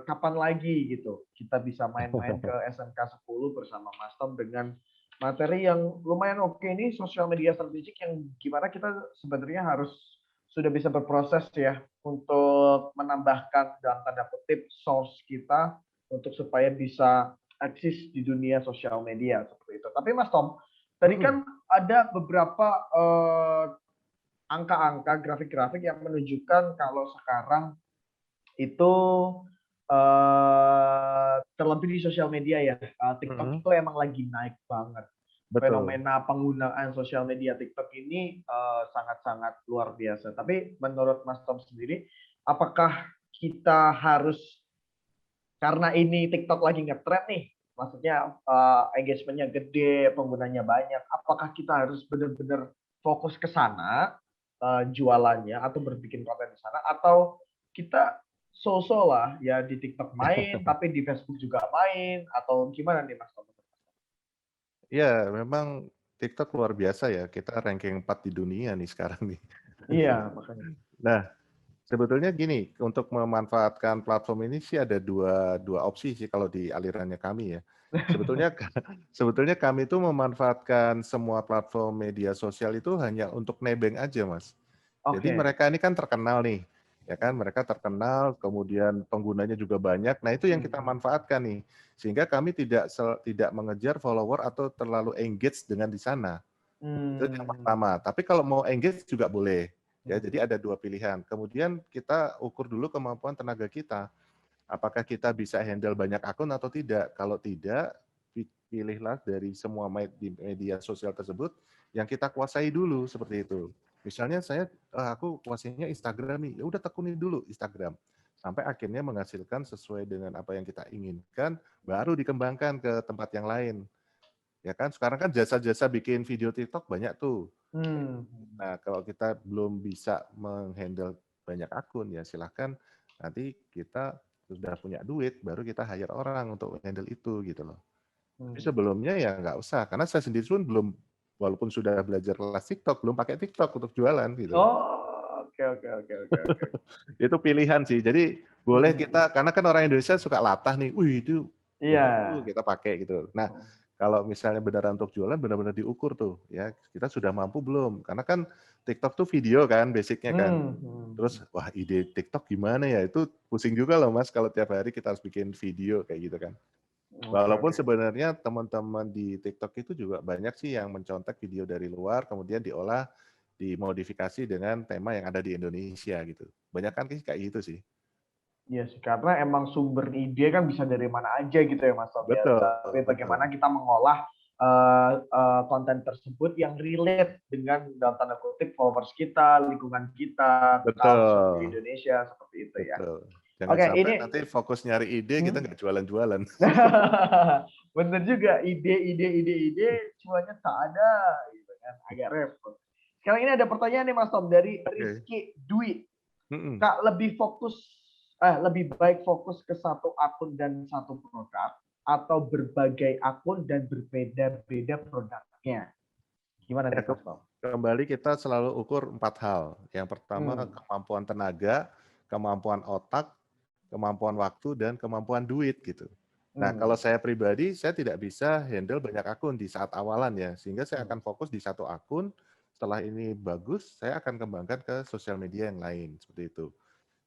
kapan lagi gitu kita bisa main-main ke SMK 10 bersama Mas Tom dengan materi yang lumayan oke ini, sosial media strategik, yang gimana kita sebenarnya harus sudah bisa berproses ya untuk menambahkan dalam tanda kutip source kita untuk supaya bisa eksis di dunia sosial media seperti itu. Tapi Mas Tom, tadi kan ada beberapa angka-angka, grafik-grafik yang menunjukkan kalau sekarang itu terlebih di sosial media ya, TikTok itu emang lagi naik banget. Betul. Fenomena penggunaan sosial media TikTok ini sangat-sangat luar biasa. Tapi menurut Mas Tom sendiri, apakah kita harus, karena ini TikTok lagi ngetrend nih, maksudnya engagement-nya gede, penggunanya banyak, apakah kita harus benar-benar fokus ke sana jualannya atau berbikin konten di sana, atau kita so-so lah ya di TikTok main tapi di Facebook juga main, atau gimana nih Mas Tom? Ya, memang TikTok luar biasa ya. Kita ranking 4 di dunia nih sekarang nih. Iya, makanya. Nah, sebetulnya gini, untuk memanfaatkan platform ini sih ada dua opsi sih kalau di alirannya kami ya. Sebetulnya kami itu memanfaatkan semua platform media sosial itu hanya untuk nebeng aja, Mas. Jadi Oke. mereka ini kan terkenal nih, ya kan? Mereka terkenal, kemudian penggunanya juga banyak. Nah, itu yang kita manfaatkan nih, sehingga kami tidak mengejar follower atau terlalu engage dengan di sana. Itu yang pertama. Tapi kalau mau engage juga boleh. Ya, jadi ada dua pilihan. Kemudian kita ukur dulu kemampuan tenaga kita. Apakah kita bisa handle banyak akun atau tidak? Kalau tidak, pilihlah dari semua media sosial tersebut yang kita kuasai dulu seperti itu. Misalnya aku kuasainya Instagram nih, ya udah tekuni dulu Instagram sampai akhirnya menghasilkan sesuai dengan apa yang kita inginkan, baru dikembangkan ke tempat yang lain. Ya kan, sekarang kan jasa-jasa bikin video TikTok banyak tuh. Nah, kalau kita belum bisa menghandle banyak akun, ya silahkan nanti kita sudah punya duit, baru kita hire orang untuk handle itu gitu loh. Tapi sebelumnya ya nggak usah, karena saya sendiri pun belum, walaupun sudah belajar kelas TikTok, belum pakai TikTok untuk jualan gitu. Oh, oke. Itu pilihan sih. Jadi boleh kita, karena kan orang Indonesia suka latah nih, wih itu Iya. kita pakai gitu. Nah, kalau misalnya beneran untuk jualan, benar-benar diukur tuh, ya kita sudah mampu belum? Karena kan TikTok tuh video kan, basicnya kan. Terus, wah ide TikTok gimana ya? Itu pusing juga loh Mas, kalau tiap hari kita harus bikin video kayak gitu kan. Walaupun sebenarnya teman-teman di TikTok itu juga banyak sih yang mencontek video dari luar, kemudian diolah, dimodifikasi dengan tema yang ada di Indonesia gitu. Banyak kan kayak gitu sih. Iya sih, karena emang sumber ide kan bisa dari mana aja gitu ya Mas Tom ya. Betul. Tapi bagaimana kita mengolah konten tersebut yang relate dengan dalam tanda kutip followers kita, lingkungan kita, culture di Indonesia, seperti itu ya. Betul. Jangan Oke, sampai ini nanti fokus nyari ide, kita nggak jualan-jualan. bener juga, ide, cuannya tak ada, gitu kan, agak repot. Sekarang ini ada pertanyaan nih Mas Tom dari Rizky Dwi. Kak, lebih baik fokus ke satu akun dan satu produk, atau berbagai akun dan berbeda-beda produknya? Gimana nih Mas Tom? Kembali kita selalu ukur 4 hal. Yang pertama kemampuan tenaga, kemampuan otak, kemampuan waktu, dan kemampuan duit gitu. Nah, kalau saya pribadi, saya tidak bisa handle banyak akun di saat awalan ya, sehingga saya akan fokus di satu akun. Setelah ini bagus, saya akan kembangkan ke sosial media yang lain seperti itu.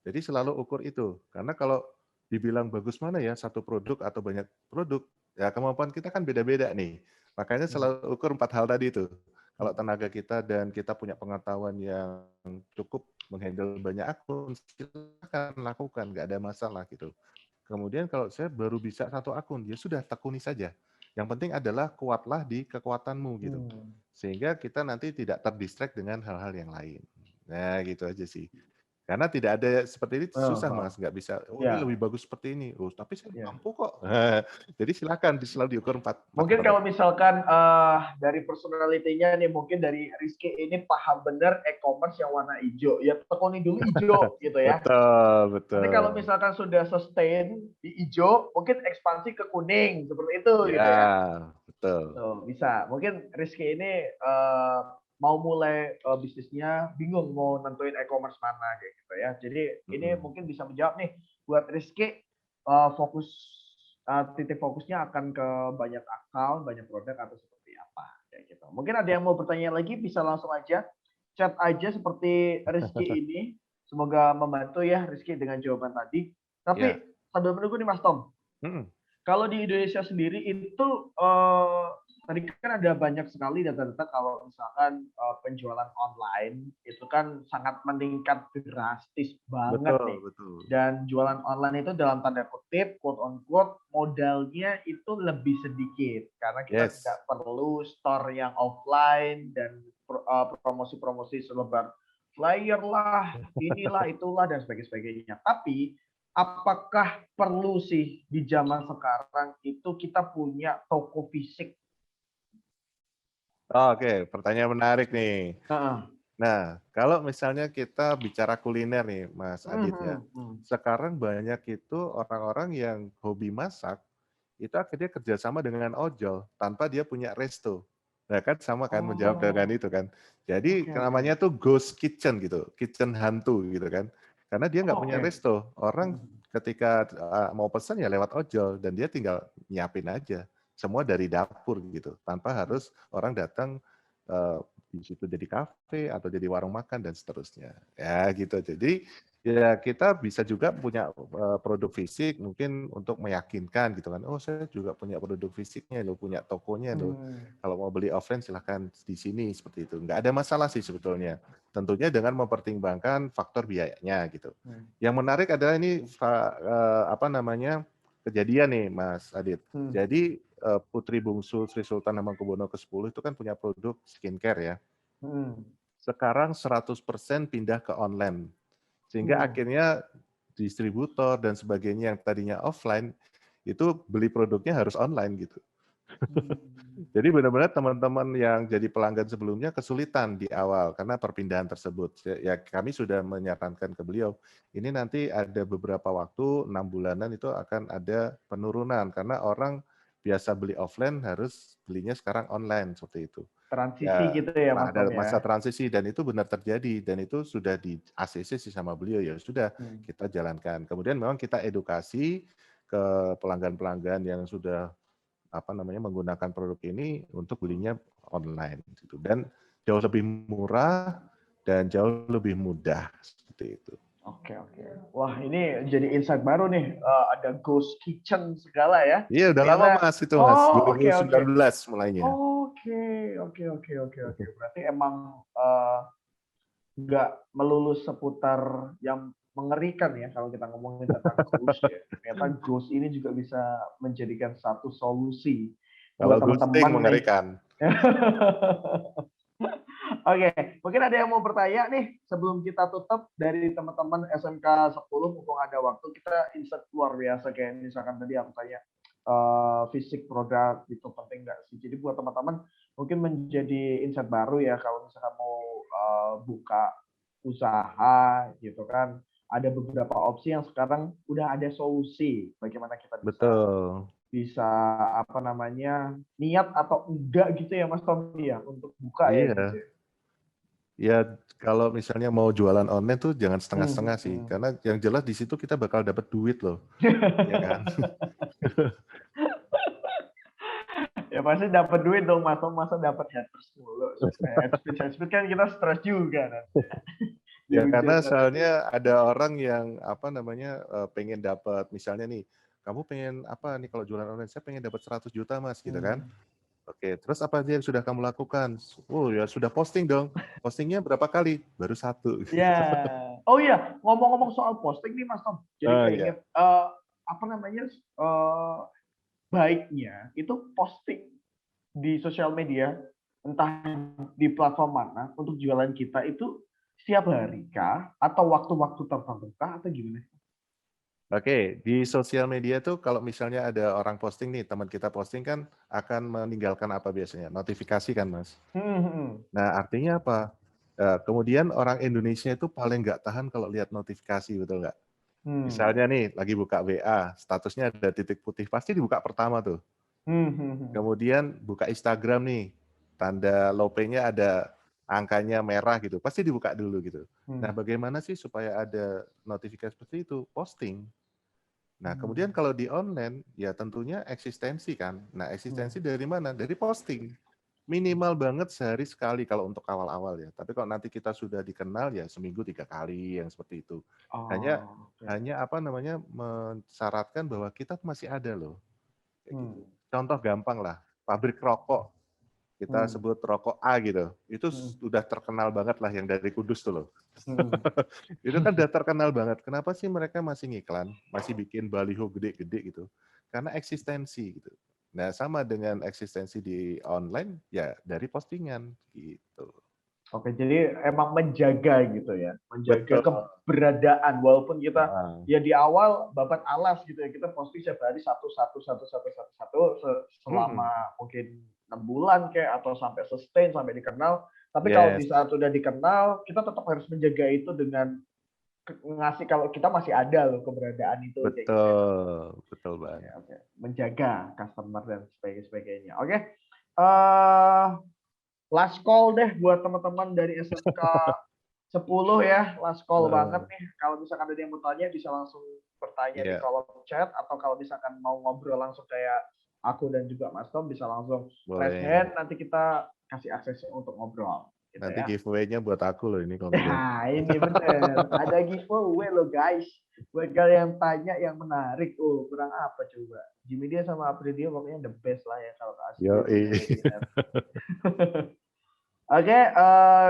Jadi selalu ukur itu, karena kalau dibilang bagus mana ya satu produk atau banyak produk, ya kemampuan kita kan beda-beda nih. Makanya selalu ukur 4 hal tadi itu. Kalau tenaga kita dan kita punya pengetahuan yang cukup menghandle banyak akun, silakan lakukan, nggak ada masalah gitu. Kemudian kalau saya baru bisa satu akun, ya sudah tekuni saja. Yang penting adalah kuatlah di kekuatanmu gitu. Sehingga kita nanti tidak terdistract dengan hal-hal yang lain. Nah gitu aja sih. Karena tidak ada seperti ini susah Mas, nggak bisa, oh ini Ya, lebih bagus seperti ini, oh tapi saya ya. mampu kok. Jadi silakan selalu diukur 4 Mungkin hal kalau tadi. misalkan dari personalitinya nih, mungkin dari Rizky ini paham bener e-commerce yang warna hijau, ya tekuni dulu hijau gitu ya. Betul, Nanti kalau betul. misalkan sudah sustain di hijau, mungkin ekspansi ke kuning seperti itu gitu ya. Ya, betul. Tuh, bisa. Mungkin Rizky ini mau mulai bisnisnya bingung mau nentuin e-commerce mana kayak gitu ya. Jadi ini mungkin bisa menjawab nih buat Rizky fokus titik fokusnya akan ke banyak account, banyak produk atau seperti apa kayak gitu. Mungkin ada yang mau bertanya lagi bisa langsung aja chat aja seperti Rizky ini. Semoga membantu ya Rizky dengan jawaban tadi. Tapi Ya. sambil menunggu nih Mas Tom. Mm-mm. Kalau di Indonesia sendiri itu tadi kan ada banyak sekali data-data kalau misalkan penjualan online itu kan sangat meningkat drastis banget Betul, nih. betul. Dan jualan online itu dalam tanda kutip, quote on quote, modalnya itu lebih sedikit karena kita Yes. tidak perlu store yang offline dan promosi-promosi selebar flyer lah, inilah, itulah dan sebagainya. Tapi apakah perlu sih di zaman sekarang itu kita punya toko fisik? Oke, pertanyaan menarik nih. Nah, kalau misalnya kita bicara kuliner nih, Mas Adit ya. Sekarang banyak itu orang-orang yang hobi masak, itu akhirnya kerjasama dengan ojol tanpa dia punya resto. Nah kan sama kan menjawab dengan itu kan. Jadi namanya tuh ghost kitchen gitu, kitchen hantu gitu kan. Karena dia nggak punya resto. Orang ketika mau pesan ya lewat ojol dan dia tinggal nyiapin aja. Semua dari dapur gitu, tanpa harus orang datang di situ jadi kafe atau jadi warung makan dan seterusnya. Ya gitu. Jadi ya kita bisa juga punya produk fisik mungkin untuk meyakinkan gitu kan. Oh saya juga punya produk fisiknya loh, punya tokonya loh. Kalau mau beli offline silahkan di sini seperti itu. Nggak ada masalah sih sebetulnya. Tentunya dengan mempertimbangkan faktor biayanya gitu. Yang menarik adalah ini apa namanya kejadian nih Mas Adit. Jadi Putri Bungsu Sri Sultan Hamengkubuwono ke-10 itu kan punya produk skincare ya. Sekarang 100% pindah ke online. Sehingga akhirnya distributor dan sebagainya yang tadinya offline itu beli produknya harus online gitu. Jadi benar-benar teman-teman yang jadi pelanggan sebelumnya kesulitan di awal karena perpindahan tersebut. Ya kami sudah menyarankan ke beliau, ini nanti ada beberapa waktu 6 bulanan itu akan ada penurunan karena orang biasa beli offline harus belinya sekarang online seperti itu. Transisi Ya, gitu ya Mas ada Tom ya. masa transisi dan itu benar terjadi dan itu sudah di ACC sih sama beliau ya sudah kita jalankan. Kemudian memang kita edukasi ke pelanggan-pelanggan yang sudah apa namanya menggunakan produk ini untuk belinya online gitu dan jauh lebih murah dan jauh lebih mudah seperti itu. Oke. Wah ini jadi insight baru nih. Ada ghost kitchen segala ya. Iya udah lama Mas itu Mas, 2019 mulainya. Oke. Berarti emang nggak melulu seputar yang mengerikan ya kalau kita ngomongin tentang ghost ya. Ternyata ghost ini juga bisa menjadikan satu solusi Kalau buat ghosting teman-teman nih. mengerikan. Oke, mungkin ada yang mau bertanya nih sebelum kita tutup dari teman-teman SMK 10 mumpung ada waktu kita insert luar biasa kayak misalkan tadi aku tanya fisik produk itu penting nggak sih? Jadi buat teman-teman mungkin menjadi insight baru ya kalau misalkan mau buka usaha gitu kan. Ada beberapa opsi yang sekarang udah ada solusi bagaimana kita bisa apa namanya niat atau enggak gitu ya Mas Tommy ya untuk buka ya gitu. Iya. Ya, kalau misalnya mau jualan online tuh jangan setengah-setengah sih, Hmm. karena yang jelas di situ kita bakal dapat duit loh, ya kan? Ya pasti dapat duit dong, masa dapat haters mulu. Headspeed kan kita stres juga nanti. Ya karena Dihujat nanti. soalnya ada orang yang apa namanya pengen dapat misalnya nih, kamu pengen apa nih kalau jualan online? Saya pengen dapat 100 juta mas, gitu kan? Oke, terus apa aja yang sudah kamu lakukan? Oh ya sudah posting dong. Postingnya berapa kali? Baru 1. Ya, oh iya, ngomong-ngomong soal posting nih Mas Tom. Jadi Oh keinget ya, apa namanya baiknya itu posting di sosial media, entah di platform mana untuk jualan kita itu setiap hari kah atau waktu-waktu tertentu kah atau gimana? oke, di sosial media tuh kalau misalnya ada orang posting nih, teman kita posting kan akan meninggalkan apa biasanya? Notifikasi kan mas. Nah artinya apa? Kemudian orang Indonesia itu paling nggak tahan kalau lihat notifikasi, betul nggak? Misalnya nih, lagi buka WA, statusnya ada titik putih, pasti dibuka pertama tuh. Kemudian buka Instagram nih, tanda lope-nya ada angkanya merah gitu, pasti dibuka dulu gitu. Nah, bagaimana sih supaya ada notifikasi seperti itu? Posting. Nah, kemudian kalau di online, ya tentunya eksistensi kan. Nah, eksistensi dari mana? Dari posting. Minimal banget sehari sekali kalau untuk awal-awal ya. Tapi kalau nanti kita sudah dikenal ya seminggu 3 kali yang seperti itu. Hanya Oh, oke. hanya apa namanya mensyaratkan bahwa kita masih ada loh. Kayak gitu. Hmm. Contoh gampang lah, pabrik rokok. Kita sebut rokok A gitu. Itu sudah terkenal banget lah yang dari Kudus tuh loh. Itu kan udah terkenal banget. Kenapa sih mereka masih ngiklan, masih bikin baliho gede-gede gitu? Karena eksistensi gitu. Nah, sama dengan eksistensi di online, ya dari postingan gitu. Oke, jadi emang menjaga gitu ya, menjaga Betul. keberadaan walaupun kita Nah, ya di awal babat alas gitu ya, kita posting setiap hari satu selama mungkin 6 bulan kayak atau sampai sustain sampai dikenal. Tapi kalau yes, di saat sudah dikenal, kita tetap harus menjaga itu dengan ngasih kalau kita masih ada loh keberadaan itu kayak gitu ya. betul, betul Oke, banget. oke. Menjaga customer dan sebagainya. Oke. Eh last call deh buat teman-teman dari SMK 10 ya, last call banget Nah, nih. Kalau misalkan ada yang mau tanya bisa langsung bertanya di ya, kolom chat atau kalau misalkan mau ngobrol langsung kayak aku dan juga Mas Tom bisa langsung raise boleh. hand nanti kita kasih akses untuk ngobrol gitu Nanti ya. giveaway-nya buat aku loh ini kalau gitu. Nah, ini bener. Ada giveaway loh guys. Buat kalian yang tanya yang menarik. Oh, kurang apa coba? Jimmy dia sama Aprilia pokoknya the best lah ya kalau kasih Yo, webinar. Oke,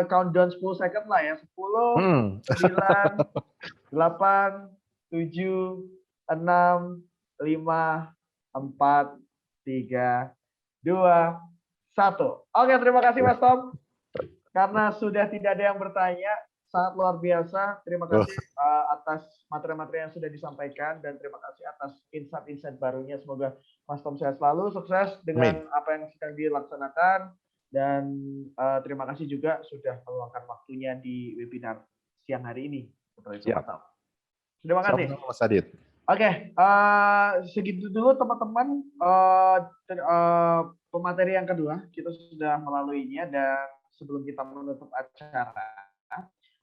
countdown 10 second lah ya. 10, 9, 8, 7, 6, 5, 4, 3, 2, 1. Oke, terima kasih Mas Tom. Karena sudah tidak ada yang bertanya, sangat luar biasa. Terima kasih atas materi-materi yang sudah disampaikan dan terima kasih atas insight-insight barunya. Semoga Mas Tom sehat selalu, sukses dengan Amin. apa yang sedang dilaksanakan dan terima kasih juga sudah meluangkan waktunya di webinar siang hari ini. Siap. Terima kasih. Sama-sama Mas Adit. Oke, segitu dulu teman-teman pemateri yang kedua kita sudah melaluinya dan sebelum kita menutup acara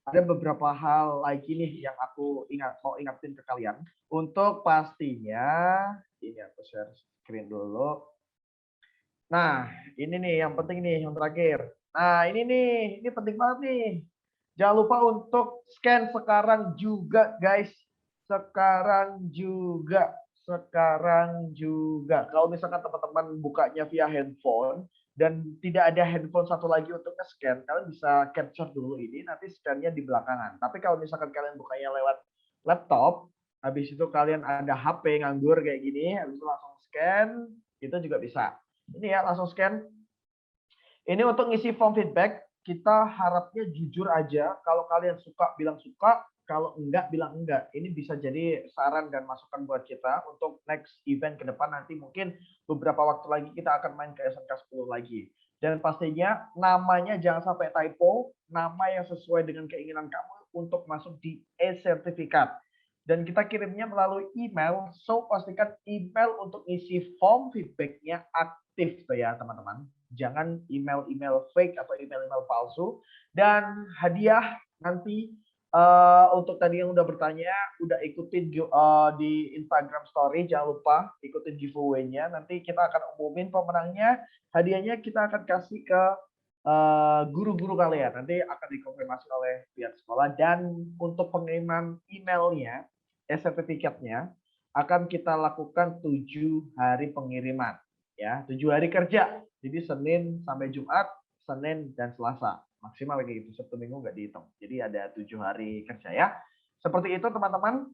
ada beberapa hal lagi nih yang aku mau ingatin ke kalian untuk pastinya ini aku share screen dulu. Nah, ini nih yang penting nih yang terakhir. Nah, ini penting banget nih. Jangan lupa untuk scan sekarang juga guys. Sekarang juga. Kalau misalkan teman-teman bukanya via handphone dan tidak ada handphone satu lagi untuk nge-scan, kalian bisa capture dulu ini, nanti scan-nya di belakangan. Tapi kalau misalkan kalian bukanya lewat laptop, habis itu kalian ada HP nganggur kayak gini, habis itu langsung scan, itu juga bisa. Ini ya, langsung scan. Ini untuk ngisi form feedback, kita harapnya jujur aja. Kalau kalian suka, bilang suka. Kalau enggak, bilang enggak. Ini bisa jadi saran dan masukan buat kita untuk next event ke depan. Nanti mungkin beberapa waktu lagi kita akan main ke SMK 10 lagi. Dan pastinya namanya jangan sampai typo. Nama yang sesuai dengan keinginan kamu untuk masuk di e-sertifikat. Dan kita kirimnya melalui email. So, pastikan email untuk isi form feedback-nya aktif tuh ya teman-teman. jangan email-email fake atau email-email palsu. Dan hadiah nanti untuk tadi yang udah bertanya, udah ikutin di Instagram Story, jangan lupa ikutin giveaway-nya. Nanti kita akan umumin pemenangnya. Hadiahnya kita akan kasih ke guru-guru kalian. Nanti akan dikonfirmasi oleh pihak sekolah. Dan untuk pengiriman emailnya, sertifikatnya akan kita lakukan 7 hari pengiriman. Ya, 7 hari kerja. Jadi Senin sampai Jumat, Senin dan Selasa. Maksimal kayak gitu, Sabtu Minggu nggak dihitung. Jadi ada 7 hari kerja ya. Seperti itu teman-teman.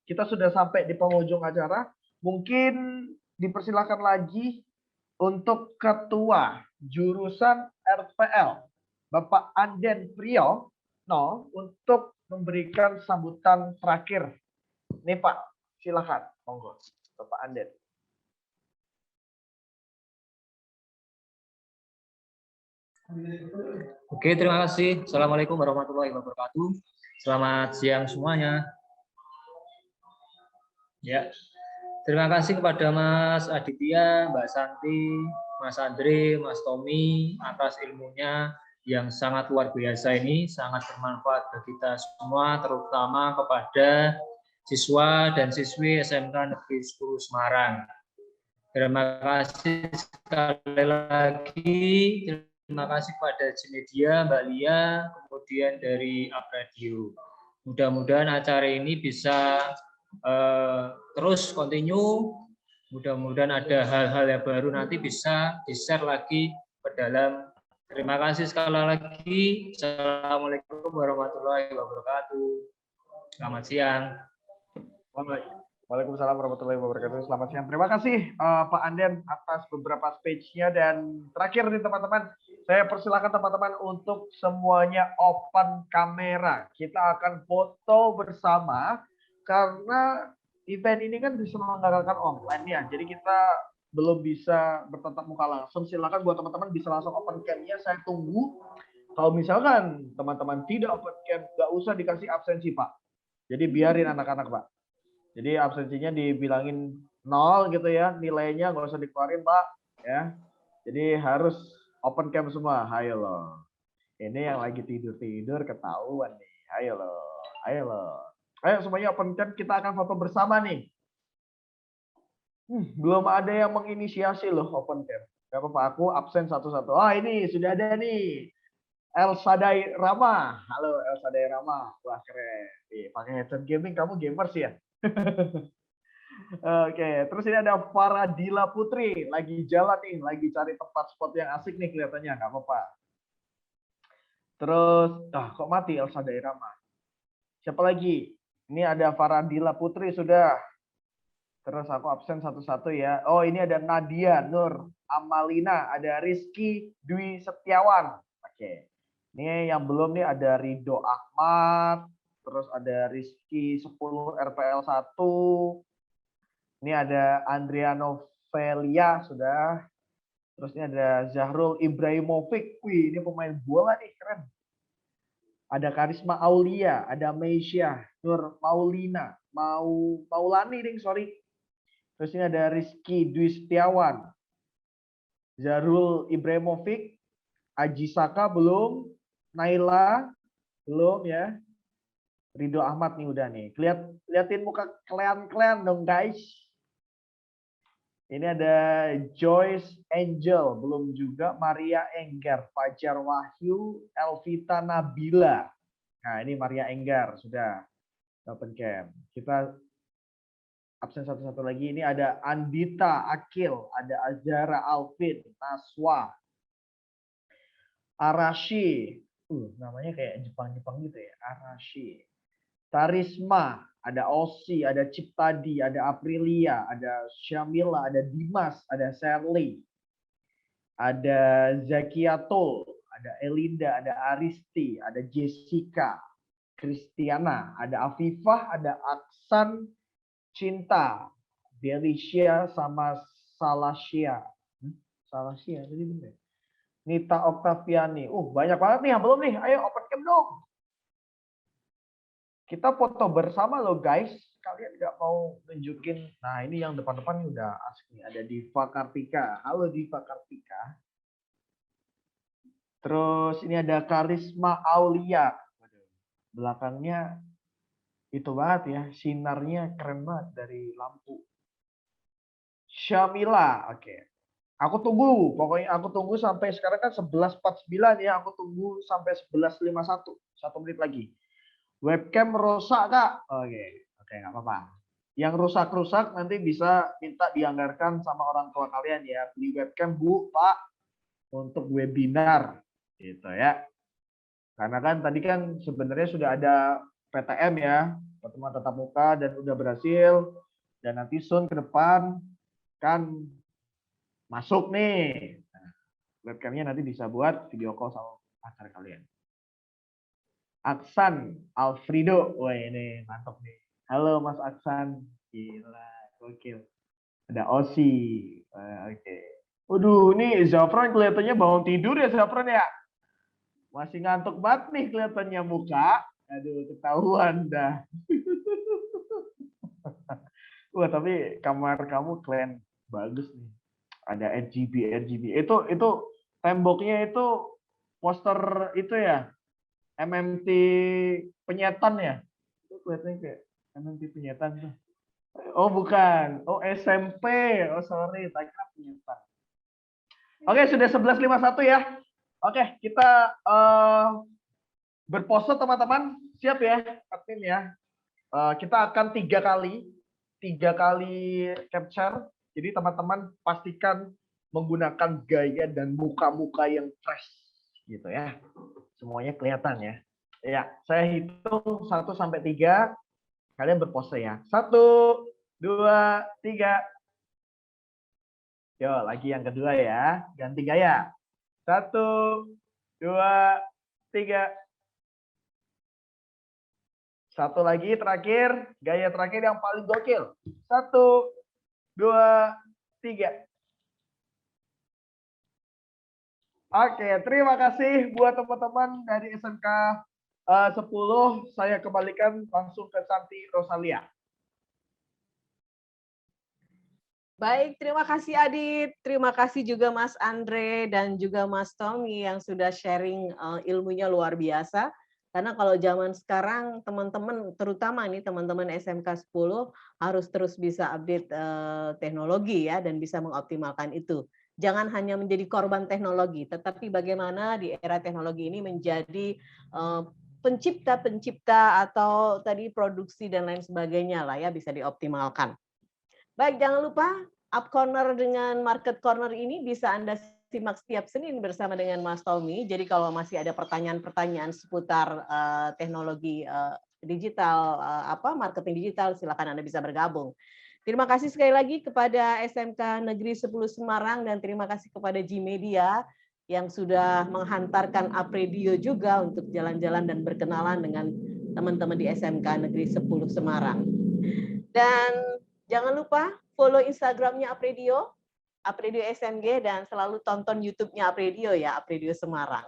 Kita sudah sampai di penghujung acara. Mungkin dipersilakan lagi untuk ketua jurusan RPL, Bapak Anden Priyono, untuk memberikan sambutan terakhir. Nih Pak, silakan. Monggo, Bapak Anden. Oke, terima kasih. Assalamualaikum warahmatullahi wabarakatuh. Selamat siang semuanya. Ya, terima kasih kepada Mas Aditya, Mbak Santi, Mas Andre, Mas Tommy atas ilmunya yang sangat luar biasa ini, sangat bermanfaat bagi kita semua, terutama kepada siswa dan siswi SMK Negeri 10 Semarang. Terima kasih sekali lagi. Terima kasih kepada Cimedia, Mbak Lia, kemudian dari Abradio. Mudah-mudahan acara ini bisa terus continue. Mudah-mudahan ada hal-hal yang baru nanti bisa di-share lagi ke dalam. Terima kasih sekali lagi. Assalamualaikum warahmatullahi wabarakatuh. Selamat siang. Waalaikumsalam warahmatullahi wabarakatuh. Selamat siang. Terima kasih Pak Anden atas beberapa speech-nya. Dan terakhir nih teman-teman, saya persilakan teman-teman untuk semuanya open kamera. Kita akan foto bersama karena event ini kan diselenggarakan online ya. Jadi kita belum bisa bertatap muka langsung. Silakan buat teman-teman bisa langsung open cam-nya. Saya tunggu. Kalau misalkan teman-teman tidak open cam, nggak usah dikasih absensi Pak. Jadi biarin anak-anak Pak. Jadi absensinya dibilangin 0 gitu ya, nilainya nggak usah dikeluarin Pak, ya. Jadi harus open cam semua, ayo loh. Ini yang lagi tidur-tidur ketahuan nih, ayo loh, ayo loh. Ayo semuanya open cam, kita akan foto bersama nih. Belum ada yang menginisiasi loh open cam. Gak apa-apa, aku absen satu-satu. Oh ini sudah ada nih. Elsadai Rama. Halo Elsadai Rama. Wah keren. Pakai headset gaming, kamu gamers ya? Oke, terus ini ada Faradila Putri, lagi jalan nih, lagi cari tempat spot yang asik nih kelihatannya, nggak apa-apa. Terus, kok mati Elsa Dairama? Siapa lagi? Ini ada Faradila Putri sudah. Terus aku absen satu-satu ya. Oh ini ada Nadia Nur Amalina, ada Rizky Dwi Setiawan. Oke, ini yang belum nih ada Rido Ahmad. Terus ada Rizky 10 RPL 1. Ini ada Andriano Velia sudah. Terus ini ada Zahrul Ibrahimovic. Wih, ini pemain bola nih, keren. Ada Karisma Aulia, ada Meisya, Nur Maulina, Maulani nih, sorry. Terus ini ada Rizky Dwi Setiawan. Zahrul Ibrahimovic, Aji Saka belum, Naila belum ya. Rido Ahmad nih udah nih. Liatin muka kalian dong guys. Ini ada Joyce Angel, belum juga. Maria Enggar, Fajar Wahyu, Elvita Nabila. Nah ini Maria Enggar, sudah open cam. Kita absen satu-satu lagi. Ini ada Andita Akil, ada Azara Alvin, Naswa, Arashi. Namanya kayak Jepang-Jepang gitu ya, Arashi. Tarisma, ada Osi, ada Ciptadi, ada Aprilia, ada Syamila, ada Dimas, ada Sherly, ada Zakiatul, ada Elinda, ada Aristi, ada Jessica, Kristiana, ada Afifah, ada Aksan, Cinta, Delicia, sama Salasia. Salasia, tadi bener. Nita Oktaviani. Banyak banget nih yang belum nih. Ayo open cam dong. Kita foto bersama loh guys. kalian nggak mau nunjukin. Nah, ini yang depan-depan udah asik nih. Ada Diva Kartika. Halo Diva Kartika. Terus ini ada Karisma Aulia. Belakangnya itu banget ya, sinarnya keren banget dari lampu. Syamila, oke. Aku tunggu, pokoknya aku tunggu sampai sekarang kan 11.49 ya, aku tunggu sampai 11.51, 1 menit lagi. Webcam rusak Kak? Oke, nggak apa-apa. Yang rusak-rusak nanti bisa minta dianggarkan sama orang tua kalian ya, beli webcam Bu, Pak, untuk webinar, gitu ya. Karena kan tadi kan sebenarnya sudah ada PTM ya, pertemuan tatap muka, dan udah berhasil, dan nanti soon ke depan kan masuk nih. Nah, webcamnya nanti bisa buat video call sama pacar kalian. Aksan Alfredo, wah ini mantap nih. Halo Mas Aksan, gila, gokil. Ada Osi, oke. Waduh, ini Zafran kelihatannya bangun tidur ya Zafran ya. Masih ngantuk banget nih kelihatannya muka. Aduh, ketahuan dah. Wah, tapi kamar kamu keren, bagus nih. Ada RGB. Itu temboknya itu poster itu ya, MMT penyetan ya. Itu kelihatannya kayak MMT penyetan tuh. Oh bukan, oh SMP. Oh sorry, tak kira penyetan. Oke, sudah 11.51 ya. Oke, kita berpose teman-teman. Siap ya, admin ya. Kita akan 3 kali capture. Jadi teman-teman pastikan menggunakan gaya dan muka-muka yang fresh gitu ya. Semuanya kelihatan ya. Ya, saya hitung 1 sampai 3. Kalian berpose ya. 1, 2, 3. Yo, lagi yang kedua ya. Ganti gaya. 1, 2, 3. Satu lagi terakhir, gaya terakhir yang paling gokil. 1, 2, 3. Oke, terima kasih buat teman-teman dari SMK 10. Saya kembalikan langsung ke Santi Rosalia. Baik, terima kasih Adit. Terima kasih juga Mas Andre dan juga Mas Tommy yang sudah sharing ilmunya luar biasa. Karena kalau zaman sekarang teman-teman, terutama nih teman-teman SMK 10 harus terus bisa update teknologi ya dan bisa mengoptimalkan itu. Jangan hanya menjadi korban teknologi, tetapi bagaimana di era teknologi ini menjadi pencipta-pencipta atau tadi produksi dan lain sebagainya lah ya bisa dioptimalkan. Baik, jangan lupa Up Corner dengan Market Corner ini bisa Anda simak setiap Senin bersama dengan Mas Tommy. Jadi kalau masih ada pertanyaan-pertanyaan seputar teknologi digital, marketing digital, silakan Anda bisa bergabung. Terima kasih sekali lagi kepada SMK Negeri 10 Semarang dan terima kasih kepada G-Media yang sudah menghantarkan Apredio juga untuk jalan-jalan dan berkenalan dengan teman-teman di SMK Negeri 10 Semarang. Dan jangan lupa follow Instagramnya Apredio SMG, dan selalu tonton YouTube-nya Apredio ya, Apredio Semarang.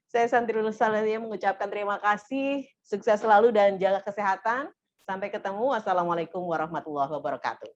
Saya Santi Rosalia mengucapkan terima kasih, sukses selalu dan jaga kesehatan. Sampai ketemu. Wassalamualaikum warahmatullahi wabarakatuh.